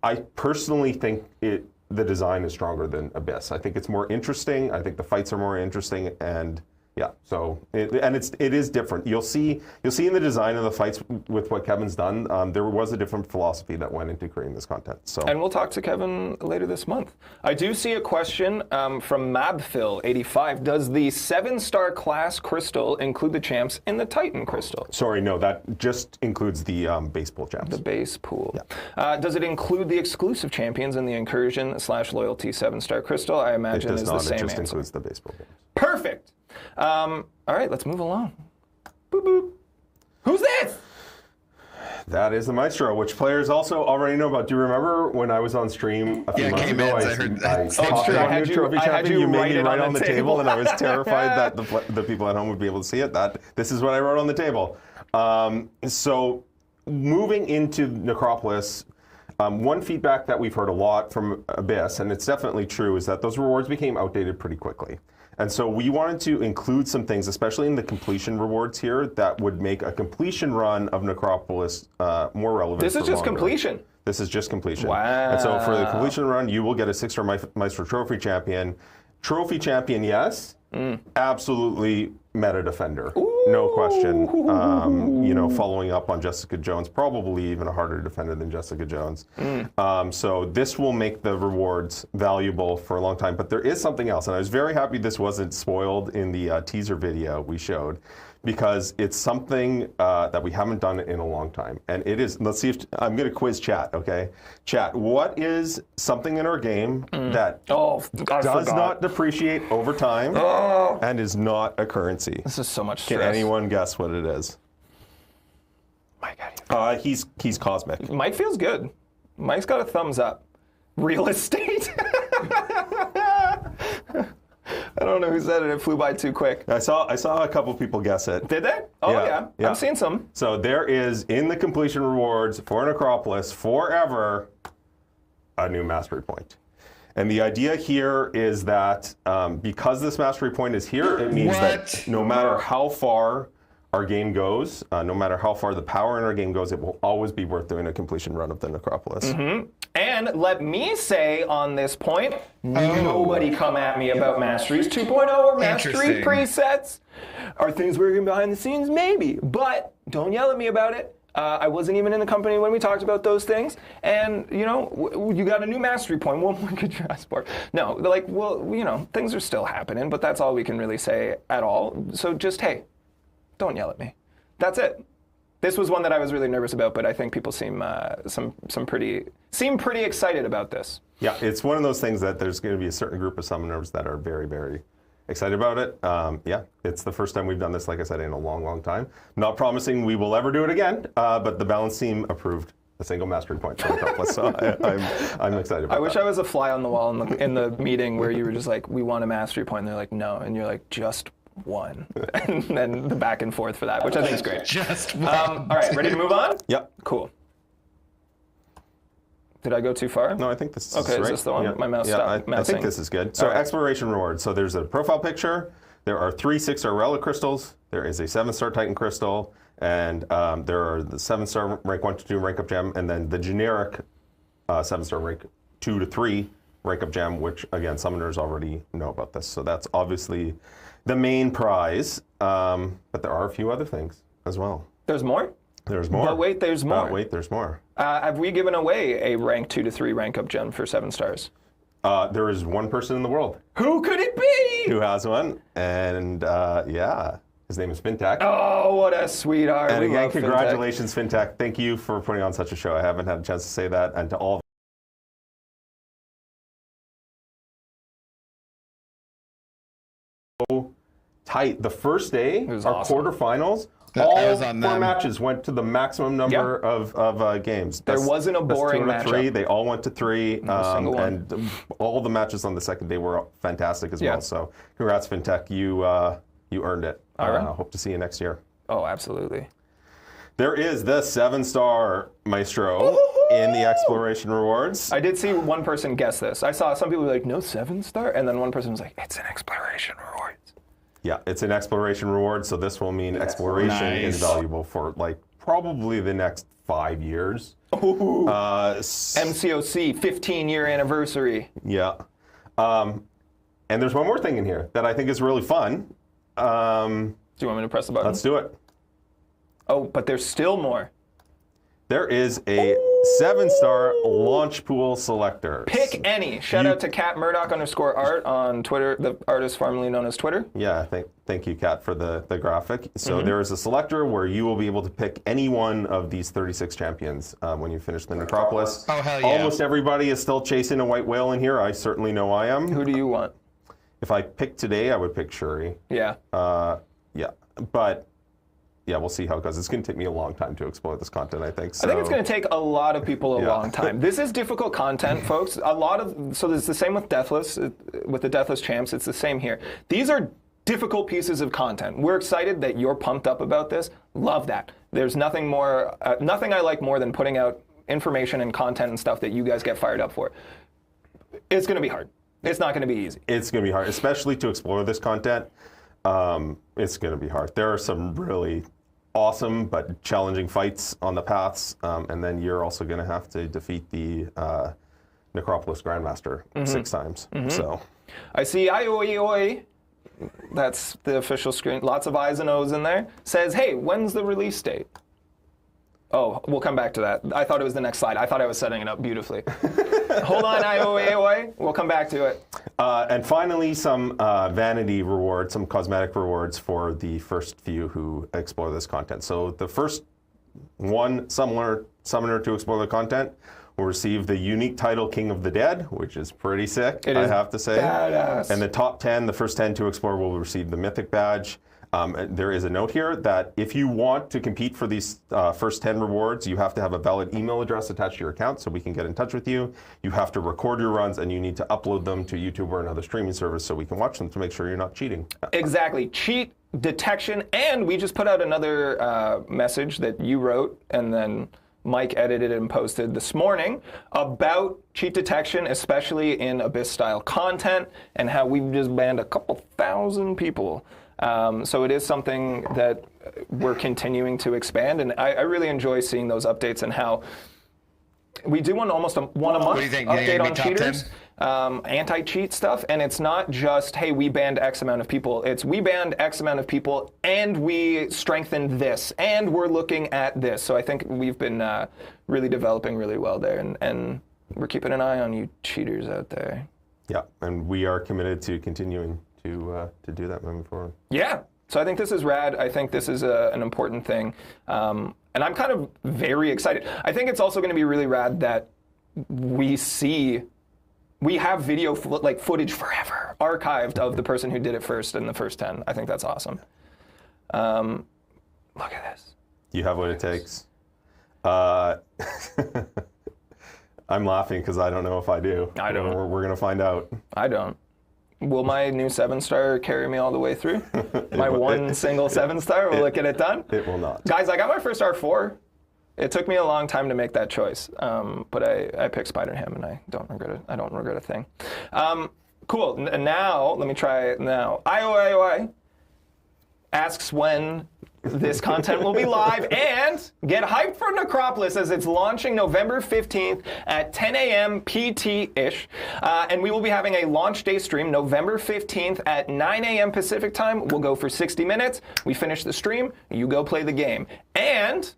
I personally think the design is stronger than Abyss. I think it's more interesting. I think the fights are more interesting, and yeah. So it is different. You'll see in the design of the fights with what Kevin's done. There was a different philosophy that went into creating this content. So. And we'll talk to Kevin later this month. I do see a question from Mabphil85. Does the 7-star class crystal include the champs in the Titan crystal? Sorry, no. That just includes the base pool champs. The base pool. Yeah. Does it include the exclusive champions in the incursion/loyalty 7-star crystal? I imagine is the same answer. It just includes the base pool champs. Perfect. All right, let's move along. Boop, boop. Who's this? That is the Maestro, which players also already know about. Do you remember when I was on stream a few months ago? I heard that. Oh, true. I had you You made write me it write on the table, and I was terrified that table. the people at home would be able to see it. This is what I wrote on the table. So moving into Necropolis, one feedback that we've heard a lot from Abyss, and it's definitely true, is that those rewards became outdated pretty quickly. And so we wanted to include some things, especially in the completion rewards here, that would make a completion run of Necropolis more relevant. This is just completion. This is just completion. Wow. And so for the completion run, you will get a 6-star Maestro Trophy Champion. Trophy Champion, yes. Absolutely meta defender. No question. Following up on Jessica Jones, probably even a harder defender than Jessica Jones. So this will make the rewards valuable for a long time. But there is something else, and I was very happy this wasn't spoiled in the teaser video we showed, because it's something that we haven't done in a long time. And it is, let's see if, I'm going to quiz chat, okay? Chat, what is something in our game that does not depreciate over time and is not a currency? This is so much stress. Can anyone guess what it is? Mike, he's cosmic. Mike feels good. Mike's got a thumbs up. Real estate. I don't know who said it. It flew by too quick. I saw a couple people guess it. Did they? Oh, yeah. I'm seeing some. So there is, in the completion rewards for Necropolis, forever, a new mastery point. And the idea here is that because this mastery point is here, it means that no matter how far our game goes, no matter how far the power in our game goes, it will always be worth doing a completion run of the Necropolis. And let me say on this point, nobody come at me about Masteries 2.0 or Mastery presets. Are things working behind the scenes? Maybe, but don't yell at me about it. I wasn't even in the company when we talked about those things. And, you got a new mastery point. What more could you ask for? No, things are still happening, but that's all we can really say at all. So just, hey, don't yell at me. That's it. This was one that I was really nervous about, but I think people seem pretty excited about this. Yeah, it's one of those things that there's going to be a certain group of summoners that are very, very excited about it. Yeah, it's the first time we've done this, like I said, in a long, long time. Not promising we will ever do it again, but the balance team approved a single mastery point for Necropolis, so I'm excited about I wish I was a fly on the wall in the meeting where you were just like, we want a mastery point, and they're like, no, and you're like, just one. And then the back and forth for that, which I think is great. Just one. All right, ready to move on? Yep. Cool. Did I go too far? No, I think this is okay, right. is this the one? Yeah. My mouse stopped mousing. I think this is good. So exploration rewards. So there's a profile picture. There are 3 6-star relic crystals. There is a 7-star Titan crystal. And there are the 7-star rank 1 to 2 rank up gem. And then the generic 7-star rank 2 to 3 rank up gem, which, again, summoners already know about this. So that's obviously the main prize. But there are a few other things as well. There's more? There's more. But wait, there's more. Wait, there's more. Have we given away a rank 2 to 3 rank up gem for 7 stars? There is one person in the world Who could it be? who has one, and yeah, his name is Fintech. Oh, what a sweetheart. And We again, love Fintech. congratulations, Fintech. Thank you for putting on such a show. I haven't had a chance to say that. And to all tight. The first day, was our awesome. quarterfinals, I all was on 4 them. matches went to the maximum number of games. There wasn't a boring best 2 out of 3. matchup. They all went to 3. single one. And all the matches on the second day were fantastic as Yeah. well. So congrats, Fintech. You earned it. All right. Hope to see you next year. Oh, absolutely. There is the 7-star Maestro in the exploration rewards. I did see one person guess this. I saw some people be like, no 7-star? And then one person was like, it's an exploration rewards. Yeah, it's an exploration reward, so this will mean exploration is Nice. valuable for like probably the next 5 years. Ooh. S- MCOC 15-year anniversary. yeah. And there's one more thing in here that I think is really fun. Do you want me to press the button? Let's do it. Oh, but there's still more. There is a 7-star launch pool selector. Pick any. Shout out to Cat Murdoch_art on Twitter, the artist formerly known as Twitter. Yeah, thank you, Kat, for the graphic. So there is a selector where you will be able to pick any one of these 36 champions when you finish the Necropolis. Oh, hell yeah. Almost everybody is still chasing a white whale in here. I certainly know I am. Who do you want? If I pick today, I would pick Shuri. Yeah. Yeah, but yeah, we'll see how it goes. It's going to take me a long time to explore this content, I think. So. I think it's going to take a lot of people a Yeah. long time. This is difficult content, folks. So it's the same with Deathless, with the Deathless Champs. It's the same here. These are difficult pieces of content. We're excited that you're pumped up about this. Love that. There's nothing more, nothing I like more than putting out information and content and stuff that you guys get fired up for. It's going to be hard. It's not going to be easy. It's going to be hard, especially to explore this content. It's going to be hard. There are some really awesome but challenging fights on the paths, and then you're also going to have to defeat the Necropolis Grandmaster 6 times. So I see IOEOI, that's the official screen, lots of I's and O's in there, says, hey, when's the release date? Oh, we'll come back to that. I thought it was the next slide. I thought I was setting it up beautifully. Hold on, IOEOI. We'll come back to it. and finally, some vanity rewards, some cosmetic rewards for the first few who explore this content. So the first one summoner to explore the content will receive the unique title King of the Dead, which is pretty sick, I have to say. Badass. And the top 10, the first 10 to explore will receive the Mythic Badge. There is a note here that if you want to compete for these first 10 rewards, you have to have a valid email address attached to your account so we can get in touch with you. You have to record your runs, and you need to upload them to YouTube or another streaming service so we can watch them to make sure you're not cheating. Exactly. Cheat detection, and we just put out another message that you wrote, and then Mike edited and posted this morning about cheat detection, especially in Abyss-style content, and how we've just banned a couple thousand people. So it is something that we're continuing to expand, and I really enjoy seeing those updates and how we do almost one a month do you think? update Gonna on be top 10? cheaters, anti-cheat stuff, and it's not just, hey, we banned X amount of people. It's we banned X amount of people, and we strengthened this, and we're looking at this. So I think we've been really developing really well there, and we're keeping an eye on you cheaters out there. Yeah, and we are committed to continuing to do that moving forward. Yeah. So I think this is rad. I think this is an important thing. And I'm kind of very excited. I think it's also going to be really rad that we have video footage forever archived of the person who did it first in the first 10. I think that's awesome. Look at this. You have what it takes. I'm laughing because I don't know if I do. I don't. We're going to find out. I don't. Will my new 7-star carry me all the way through? My one single 7-star, will it get it done? It will not. Guys, I got my first R4. It took me a long time to make that choice, but I picked Spider-Ham, and I don't regret it. I don't regret a thing. Cool. Now, let me try it now. IOIOI asks when this content will be live, and get hyped for Necropolis as it's launching November 15th at 10 a.m. PT-ish. And we will be having a launch day stream November 15th at 9 a.m. Pacific time. We'll go for 60 minutes. We finish the stream. You go play the game. And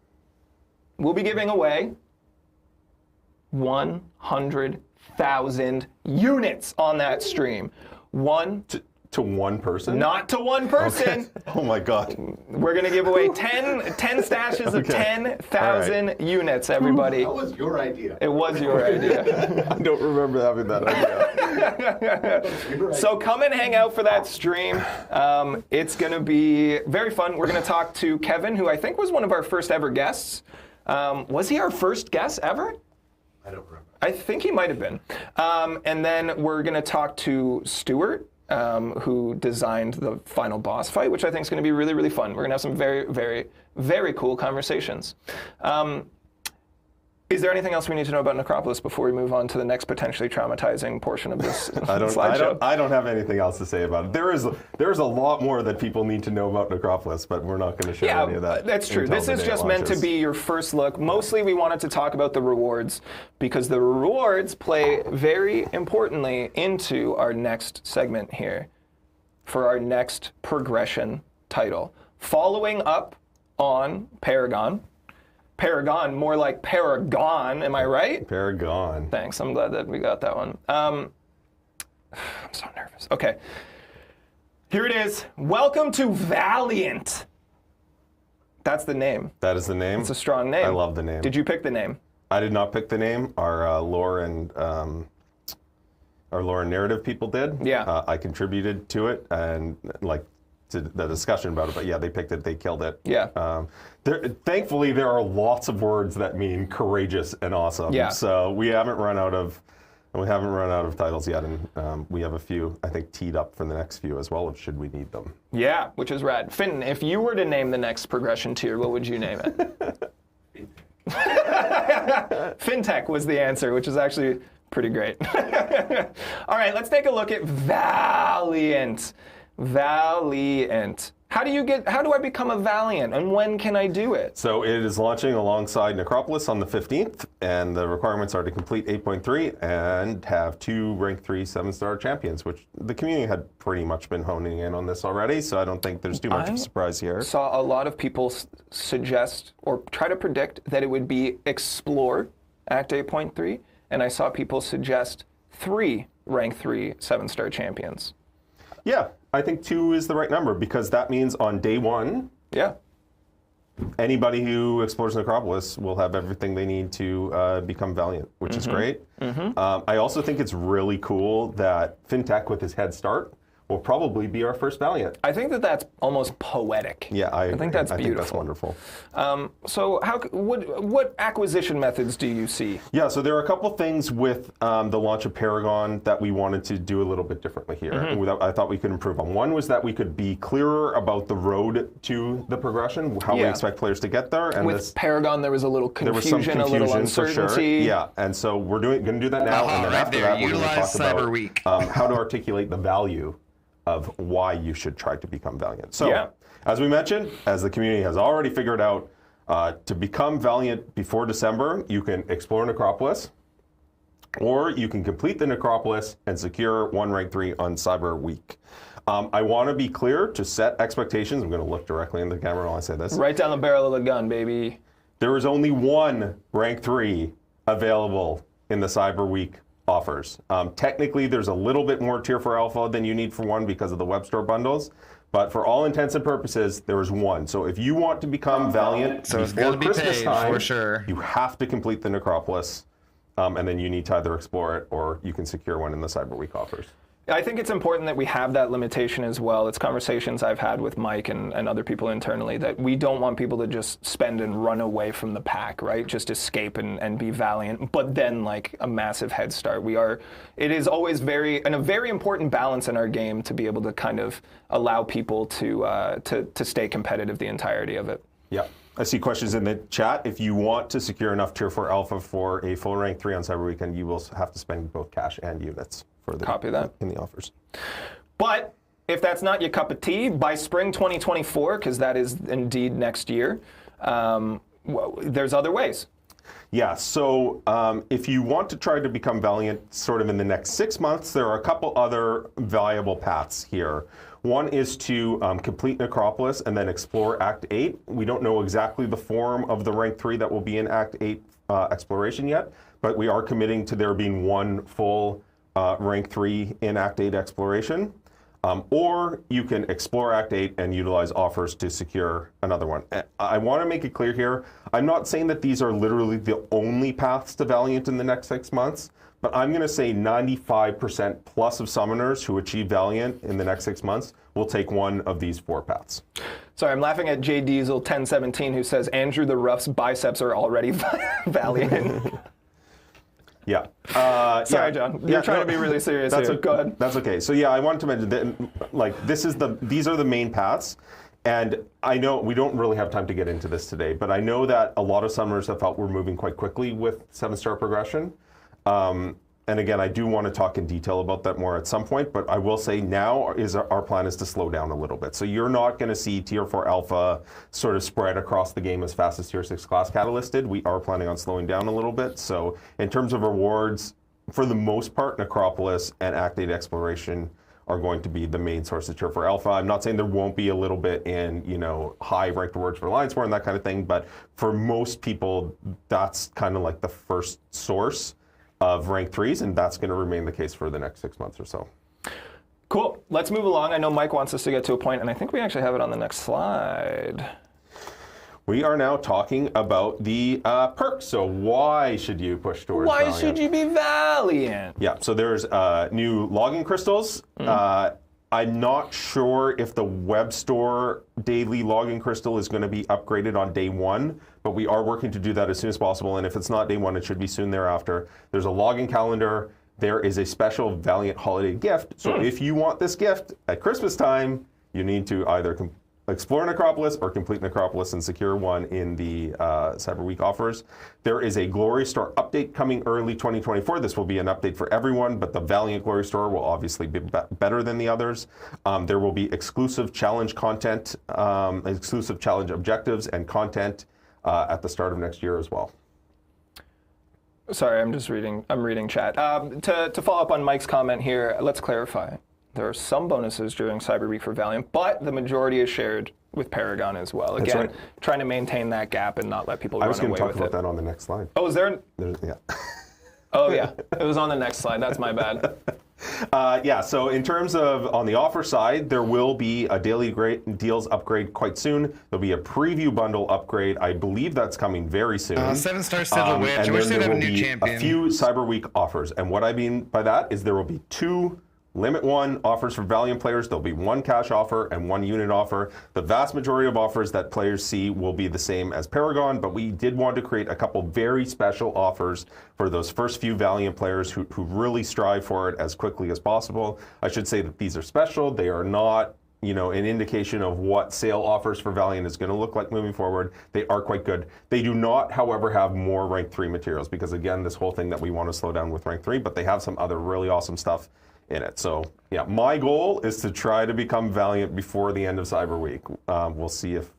we'll be giving away 100,000 units on that stream. To one person? Not to one person. Oh my God. We're going to give away 10 stashes of 10,000 units, everybody. That was your idea. It was your idea. I don't remember having that idea. So come and hang out for that stream. It's going to be very fun. We're going to talk to Kevin, who I think was one of our first ever guests. Was he our first guest ever? I don't remember. I think he might have been. And then we're going to talk to Stuart, who designed the final boss fight, which I think is going to be really, really fun. We're going to have some very, very, very cool conversations. Is there anything else we need to know about Necropolis before we move on to the next potentially traumatizing portion of this slideshow? I don't have anything else to say about it. There is a lot more that people need to know about Necropolis, but we're not going to share any of that. That's true. This is just meant to be your first look. Mostly we wanted to talk about the rewards because the rewards play very importantly into our next segment here for our next progression title. Following up on Paragon, more like Paragon, am I right? Paragon. Thanks, I'm glad that we got that one. I'm so nervous. Okay, here it is. Welcome to Valiant. That's the name. That is the name? It's a strong name. I love the name. Did you pick the name? I did not pick the name. Our lore and narrative people did. Yeah. I contributed to it and to the discussion about it, but yeah, they picked it, they killed it. Yeah. Thankfully, there are lots of words that mean courageous and awesome. Yeah. So we haven't run out of titles yet, and we have a few, I think, teed up for the next few as well, should we need them. Yeah, which is rad. Finn, if you were to name the next progression tier, what would you name it? Fintech was the answer, which is actually pretty great. All right, let's take a look at Valiant. How do I become a Valiant, and when can I do it? So it is launching alongside Necropolis on the 15th, and the requirements are to complete 8.3 and have 2 rank 3 7-star champions, which the community had pretty much been honing in on this already, so I don't think there's too much of a surprise here. Saw a lot of people suggest or try to predict that it would be Explore Act 8.3, and I saw people suggest 3 rank 3 7-star champions. Yeah, I think 2 is the right number because that means on day 1, yeah, anybody who explores Necropolis will have everything they need to become Valiant, which is great. I also think it's really cool that Fintech, with his head start, will probably be our first Valiant. I think that that's almost poetic. Yeah, I think that's beautiful. I think that's wonderful. So what acquisition methods do you see? Yeah, so there are a couple things with the launch of Paragon that we wanted to do a little bit differently here. I thought we could improve on. One was that we could be clearer about the road to the progression, how we expect players to get there. And with Paragon, there was a little confusion, a little uncertainty. For sure. Yeah, and so we're going to do that now. And then after that, we're going to talk about how to articulate the value of why you should try to become Valiant. So, as we mentioned, as the community has already figured out, to become Valiant before December, you can explore Necropolis, or you can complete the Necropolis and secure 1 rank 3 on Cyber Week. I want to be clear to set expectations. I'm going to look directly in the camera while I say this. Right down the barrel of the gun, baby. There is only 1 rank 3 available in the Cyber Week offers. Technically, there's a little bit more tier 4 alpha than you need for 1 because of the web store bundles, but for all intents and purposes, there is 1. So if you want to become Valiant before Christmas time, for sure, you have to complete the Necropolis, and then you need to either explore it or you can secure 1 in the Cyber Week offers. I think it's important that we have that limitation as well. It's conversations I've had with Mike and other people internally that we don't want people to just spend and run away from the pack, right? Just escape and be Valiant, but then like a massive head start. It is always a very important balance in our game to be able to kind of allow people to stay competitive the entirety of it. Yeah. I see questions in the chat. If you want to secure enough tier 4 alpha for a full rank 3 on Cyber Weekend, you will have to spend both cash and units. Copy that. In the offers. But if that's not your cup of tea, by spring 2024, because that is indeed next year, there's other ways. Yeah, so if you want to try to become Valiant sort of in the next 6 months, there are a couple other valuable paths here. One is to complete Necropolis and then explore Act 8. We don't know exactly the form of the rank 3 that will be in Act 8 exploration yet, but we are committing to there being one full rank 3 in Act 8 exploration. Or you can explore Act 8 and utilize offers to secure another one. I want to make it clear here, I'm not saying that these are literally the only paths to Valiant in the next 6 months, but I'm going to say 95% plus of summoners who achieve Valiant in the next 6 months will take one of these 4 paths. Sorry, I'm laughing at J Diesel 1017 who says Andrew the Rough's biceps are already Valiant. Yeah. Sorry, John. You're trying to be really serious here. Go ahead. That's okay. So yeah, I wanted to mention that, like, these are the main paths, and I know we don't really have time to get into this today, but I know that a lot of summoners have felt we're moving quite quickly with 7-star progression. And again, I do want to talk in detail about that more at some point, but I will say now our plan is to slow down a little bit. So you're not going to see Tier 4 Alpha sort of spread across the game as fast as Tier 6 Class Catalyst did. We are planning on slowing down a little bit. So in terms of rewards, for the most part, Necropolis and Act 8 Exploration are going to be the main source of Tier 4 Alpha. I'm not saying there won't be a little bit in, high ranked rewards for Alliance War and that kind of thing, but for most people, that's kind of like the first source of rank 3s, and that's going to remain the case for the next 6 months or so. Cool. Let's move along. I know Mike wants us to get to a point, and I think we actually have it on the next slide. We are now talking about the perks. So why should you push towards Why Valiant? should you be Valiant? Yeah, so there's new login crystals. I'm not sure if the web store daily login crystal is going to be upgraded on day 1, but we are working to do that as soon as possible. And if it's not day 1, it should be soon thereafter. There's a login calendar. There is a special Valiant holiday gift. So if you want this gift at Christmas time, you need to either explore Necropolis or complete Necropolis and secure one in the Cyber Week offers. There is a Glory Store update coming early 2024. This will be an update for everyone, but the Valiant Glory Store will obviously be better than the others. There will be exclusive challenge content, exclusive challenge objectives and content at the start of next year as well. Sorry, I'm reading chat. To follow up on Mike's comment here, let's clarify. There are some bonuses during Cyber Week for Valiant, but the majority is shared with Paragon as well. Again, right. Trying to maintain that gap and not let people run away with it. I was going to talk about that on the next slide. Oh, is there? Yeah. Oh, yeah. It was on the next slide. That's my bad. Yeah, so in terms of on the offer side, there will be a daily deals upgrade quite soon. There'll be a preview bundle upgrade. I believe that's coming very soon. 7-star Sigil Witch. I wish they'd have a new champion. A few Cyber Week offers. And what I mean by that is there will be 2 Limit 1 offers for Valiant players. There'll be 1 cash offer and 1 unit offer. The vast majority of offers that players see will be the same as Paragon, but we did want to create a couple very special offers for those first few Valiant players who really strive for it as quickly as possible. I should say that these are special. They are not an indication of what sale offers for Valiant is going to look like moving forward. They are quite good. They do not, however, have more rank 3 materials because, again, this whole thing that we want to slow down with rank 3, but they have some other really awesome stuff in it. So yeah, my goal is to try to become Valiant before the end of Cyber Week. We'll see if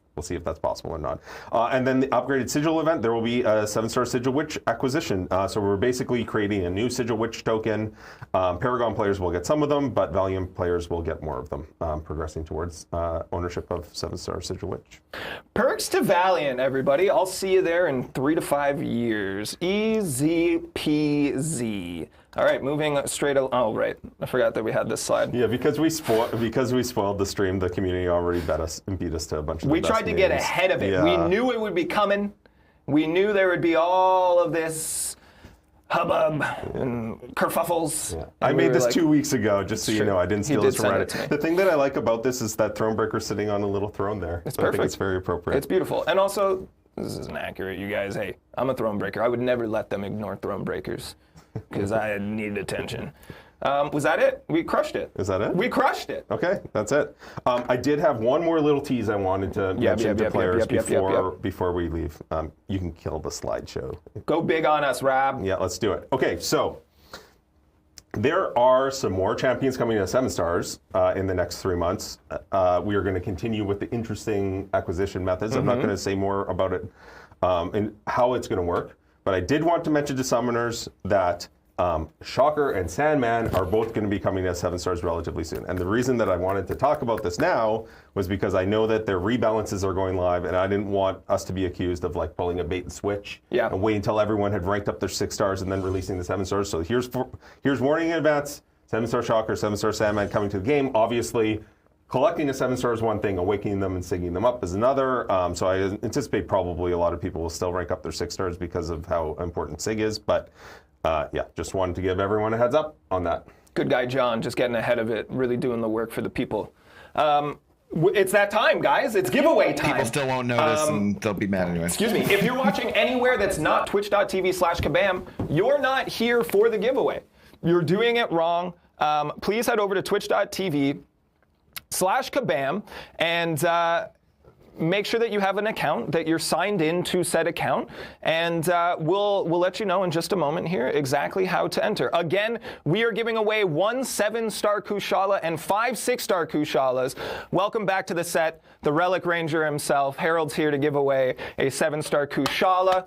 that's possible or not. And then the upgraded Sigil event, there will be a 7-star Sigil Witch acquisition. So we're basically creating a new Sigil Witch token. Paragon players will get some of them, but Valiant players will get more of them, progressing towards ownership of 7-star Sigil Witch. Perks to Valiant, everybody. I'll see you there in 3 to 5 years. Easy peasy. All right, moving straight. Oh, right. I forgot that we had this slide. Yeah, because we spoiled the stream. The community already beat us to a bunch of. We tried to get ahead of it. Yeah. We knew it would be coming. We knew there would be all of this hubbub and kerfuffles. Yeah. I made this 2 weeks ago, just so you know. I didn't steal this from Reddit. The thing that I like about this is that Thronebreaker sitting on a little throne there. It's perfect. I think it's very appropriate. It's beautiful. And also, this isn't accurate, you guys. Hey, I'm a Thronebreaker. I would never let them ignore Thronebreakers. Because I needed attention. Was that it? We crushed it. Is that it? We crushed it. Okay, that's it. I did have one more little tease I wanted to mention to players before we leave. You can kill the slideshow. Go big on us, Rab. Yeah, let's do it. Okay, so there are some more champions coming to 7-stars in the next 3 months. We are going to continue with the interesting acquisition methods. I'm not going to say more about it and how it's going to work. But I did want to mention to summoners that Shocker and Sandman are both going to be coming as 7 stars relatively soon. And the reason that I wanted to talk about this now was because I know that their rebalances are going live, and I didn't want us to be accused of like pulling a bait and switch and waiting until everyone had ranked up their 6 stars and then releasing the 7 stars. So here's warning in advance: 7-star Shocker, 7-star Sandman coming to the game. Obviously, collecting a 7 star is one thing, awakening them and singing them up is another. So I anticipate probably a lot of people will still rank up their 6 stars because of how important Sig is. But yeah, just wanted to give everyone a heads up on that. Good guy, John, just getting ahead of it, really doing the work for the people. It's that time, guys. It's giveaway time. People still won't notice, and they'll be mad anyway. Excuse me. If you're watching anywhere that's not twitch.tv/Kabam, you're not here for the giveaway. You're doing it wrong. Please head over to twitch.tv/Kabam and make sure that you have an account, that you're signed in to said account, and we'll let you know in just a moment here exactly how to enter. Again, we are giving away 1 7-star Kushala and 5 6-star Kushalas. Welcome back to the set. The Relic Ranger himself, Harold's here to give away a 7-star Kushala,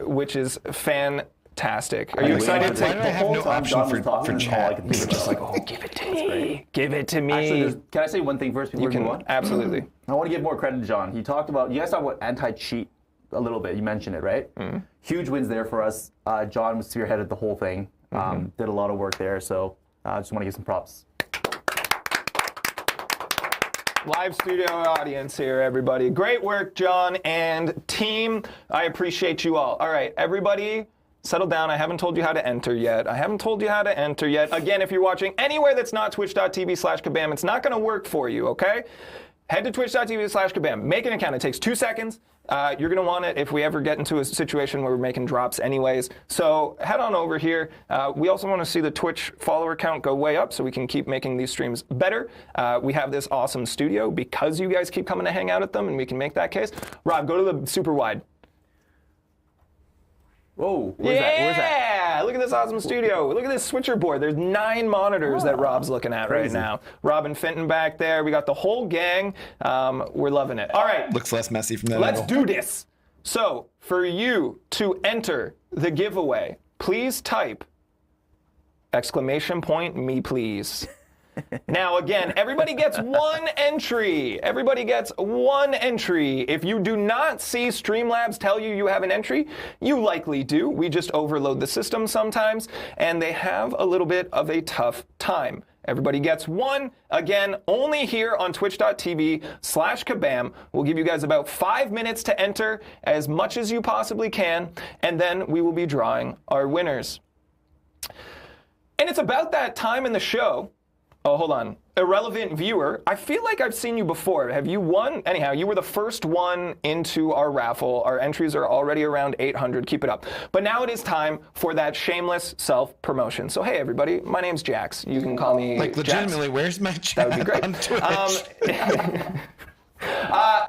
which is fantastic. Are you excited? Why do I have no option for chat? It's just like, oh, give it to me. Give it to me. Actually, can I say one thing first before we move on? Absolutely. I want to give more credit to John. You guys talked about anti-cheat a little bit. You mentioned it, right? Huge wins there for us. John was spearheaded the whole thing. Did a lot of work there. So I just want to give some props. Live studio audience here, everybody. Great work, John and team. I appreciate you all. All right, everybody, settle down. I haven't told you how to enter yet. Again, if you're watching anywhere that's not twitch.tv/Kabam, it's not going to work for you, okay? Head to twitch.tv/Kabam. Make an account. It takes 2 seconds. You're going to want it if we ever get into a situation where we're making drops anyways. So head on over here. We also want to see the Twitch follower count go way up so we can keep making these streams better. We have this awesome studio because you guys keep coming to hang out at them, and we can make that case. Rob, go to the super wide. Whoa, where's that? Yeah, look at this awesome studio. Look at this switcher board. There's 9 monitors that Rob's looking at right now. Rob and Fenton back there. We got the whole gang. We're loving it. All right. Looks less messy from that Let's angle. do this. So, for you to enter the giveaway, please type !me please. Now, again, everybody gets 1 entry. Everybody gets 1 entry. If you do not see Streamlabs tell you you have an entry, you likely do. We just overload the system sometimes, and they have a little bit of a tough time. Everybody gets 1. Again, only here on twitch.tv/Kabam. We'll give you guys about 5 minutes to enter as much as you possibly can, and then we will be drawing our winners. And it's about that time in the show. Oh, hold on. Irrelevant viewer, I feel like I've seen you before. Have you won? Anyhow, you were the first one into our raffle. Our entries are already around 800. Keep it up. But now it is time for that shameless self-promotion. So, hey, everybody, my name's Jax. You can call me Like, legitimately, Jax. where's my chat? That would be great. On Twitch?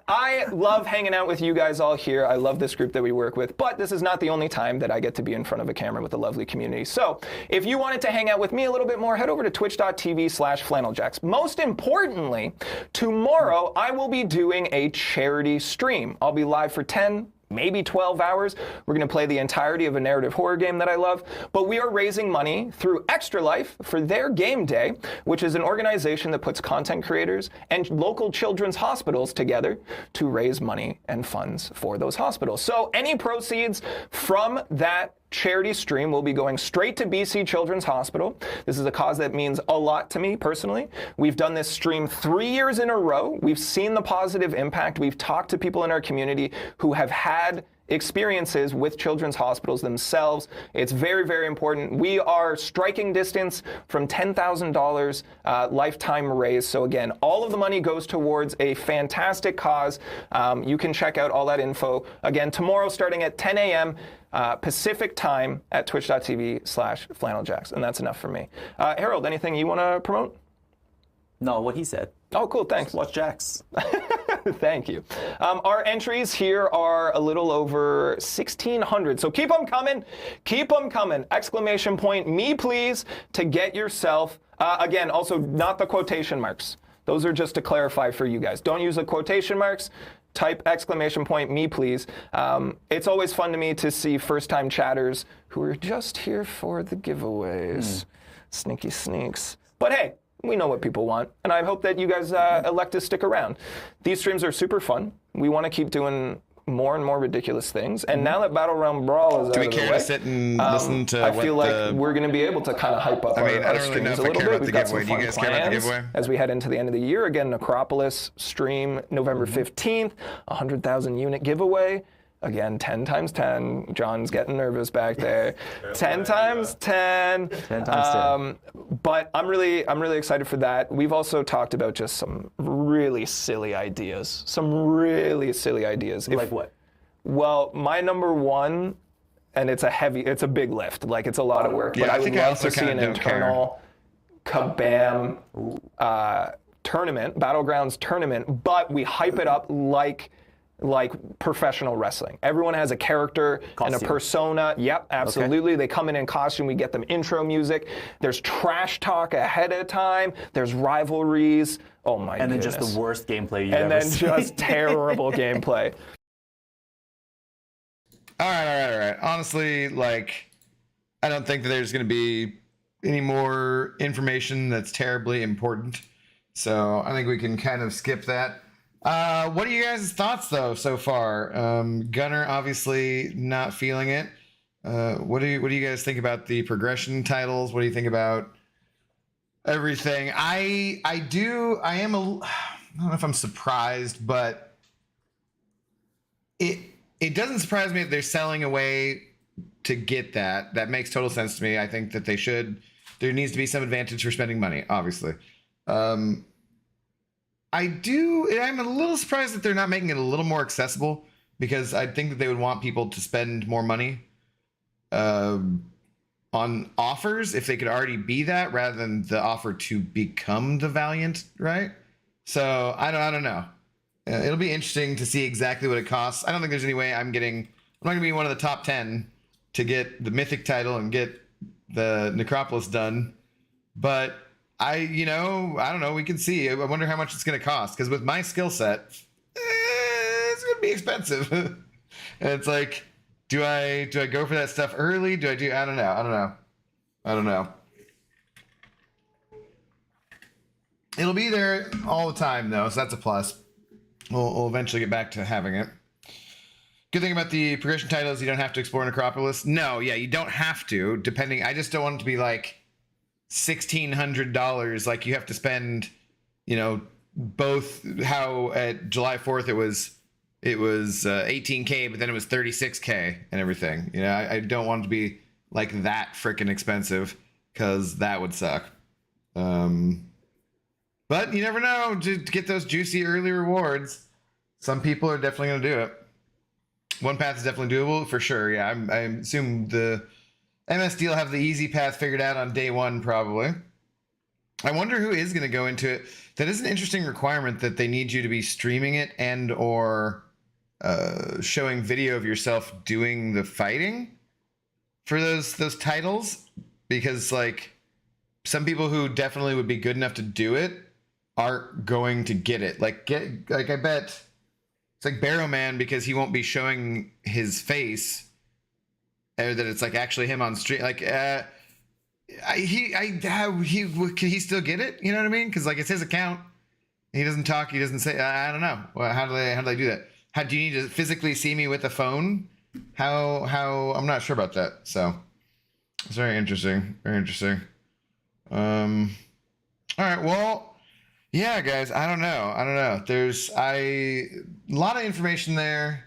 I love hanging out with you guys all here. I love this group that we work with, but this is not the only time that I get to be in front of a camera with a lovely community. So if you wanted to hang out with me a little bit more, head over to twitch.tv/flanneljax. Most importantly, tomorrow I will be doing a charity stream. I'll be live for 10, maybe 12 hours. We're going to play the entirety of a narrative horror game that I love. But we are raising money through Extra Life for their game day, which is an organization that puts content creators and local children's hospitals together to raise money and funds for those hospitals. So any proceeds from that charity stream will be going straight to BC Children's Hospital. This is a cause that means a lot to me personally. We've done this stream 3 years in a row. We've seen the positive impact. We've talked to people in our community who have had experiences with children's hospitals themselves. It's very, very important. We are striking distance from $10,000 lifetime raise. So again, all of the money goes towards a fantastic cause. You can check out all that info again tomorrow starting at 10 a.m. Pacific time at twitch.tv/flanneljax. And that's enough for me. Harold, anything you want to promote? No, what he said. Oh, cool. Thanks. Watch Jax. Thank you. Our entries here are a little over 1,600. So keep them coming. Keep them coming. !me please to get yourself. Again, also not the quotation marks. Those are just to clarify for you guys. Don't use the quotation marks. type !me please. It's always fun to me to see first-time chatters who are just here for the giveaways. Sneaky sneaks. But hey, we know what people want, and I hope that you guys elect to stick around. These streams are super fun. We want to keep doing more and more ridiculous things, and now that Realm Brawl is out of the way, do we care to sit and listen to I feel like we're going to be able to kind of hype up our I don't really streams know if a I little care bit. about We've the got some giveaway. Do you fun guys care about the plans giveaway? as we head into the end of the year. Again, Necropolis stream November 15th, 100,000 unit giveaway. Again, 10 times 10. John's getting nervous back there. 10 times 10. 10 times 10. But I'm really excited for that. We've also talked about just some really silly ideas. Like what? Well, my number one, and it's a big lift. Like, it's a lot of work. Yeah, but I I would think I love also to see kinda an don't care. internal Kabam tournament, Battlegrounds tournament, but we hype it up like professional wrestling. Everyone has a character and a Costume. persona. Yep, absolutely. They come in costume. We get them intro music. There's trash talk ahead of time. There's rivalries. Oh my And then goodness. just the worst gameplay you've And ever then seen. just terrible gameplay. All right. Honestly, like, I don't think that there's going to be any more information that's terribly important. So I think we can kind of skip that. What are you guys' thoughts, though, so far? Gunner, obviously not feeling it. What do you guys think about the progression titles? What do you think about everything? I don't know if I'm surprised, but it doesn't surprise me that they're selling away to get that. That makes total sense to me. I think that they should. There needs to be some advantage for spending money, obviously. I'm a little surprised that they're not making it a little more accessible, because I think that they would want people to spend more money on offers if they could already be that, rather than the offer to become the Valiant, right? So I don't know. It'll be interesting to see exactly what it costs. I don't think there's any way I'm not going to be one of the top 10 to get the Mythic title and get the Necropolis done. But I don't know. We can see. I wonder how much it's going to cost, because with my skill set, it's going to be expensive. And it's like, do I go for that stuff early? I don't know. It'll be there all the time, though, so that's a plus. We'll eventually get back to having it. Good thing about the progression titles, you don't have to explore Necropolis. No, yeah, you don't have to. I just don't want it to be like $1,600. Like, you have to spend, both. How at July 4th it was 18K, but then it was 36K and everything. I don't want it to be like that freaking expensive, because that would suck. But you never know, to get those juicy early rewards. Some people are definitely going to do it. One path is definitely doable, for sure. Yeah, I assume the MSD will have the easy path figured out on day one, probably. I wonder who is going to go into it. That is an interesting requirement, that they need you to be streaming it and or showing video of yourself doing the fighting for those titles. Because, like, some people who definitely would be good enough to do it aren't going to get it. I bet it's like Barrowman, because he won't be showing his face, or that it's like actually him on stream. Like, can he still get it? You know what I mean? Because, like, it's his account. He doesn't talk. He doesn't say. I don't know. Well, how do they do that? Do you need to physically see me with a phone? How? I'm not sure about that. So it's very interesting. Very interesting. All right. Well. Yeah, guys, I don't know. There's a lot of information there,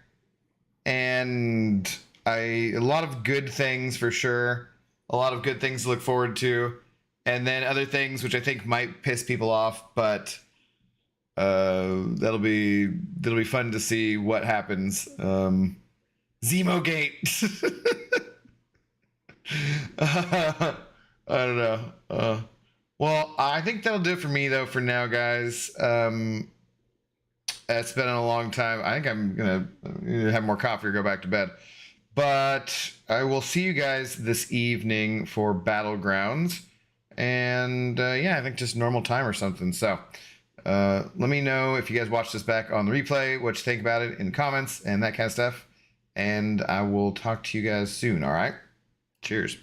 and a lot of good things for sure. A lot of good things to look forward to, and then other things which I think might piss people off, but that'll be fun to see what happens. Zemogate. I don't know. Well, I think that'll do it for me, though, for now, guys. It's been a long time. I think I'm going to have more coffee or go back to bed. But I will see you guys this evening for Battlegrounds. And, yeah, I think just normal time or something. So, Let me know if you guys watch this back on the replay, what you think about it in the comments and that kind of stuff. And I will talk to you guys soon, all right? Cheers.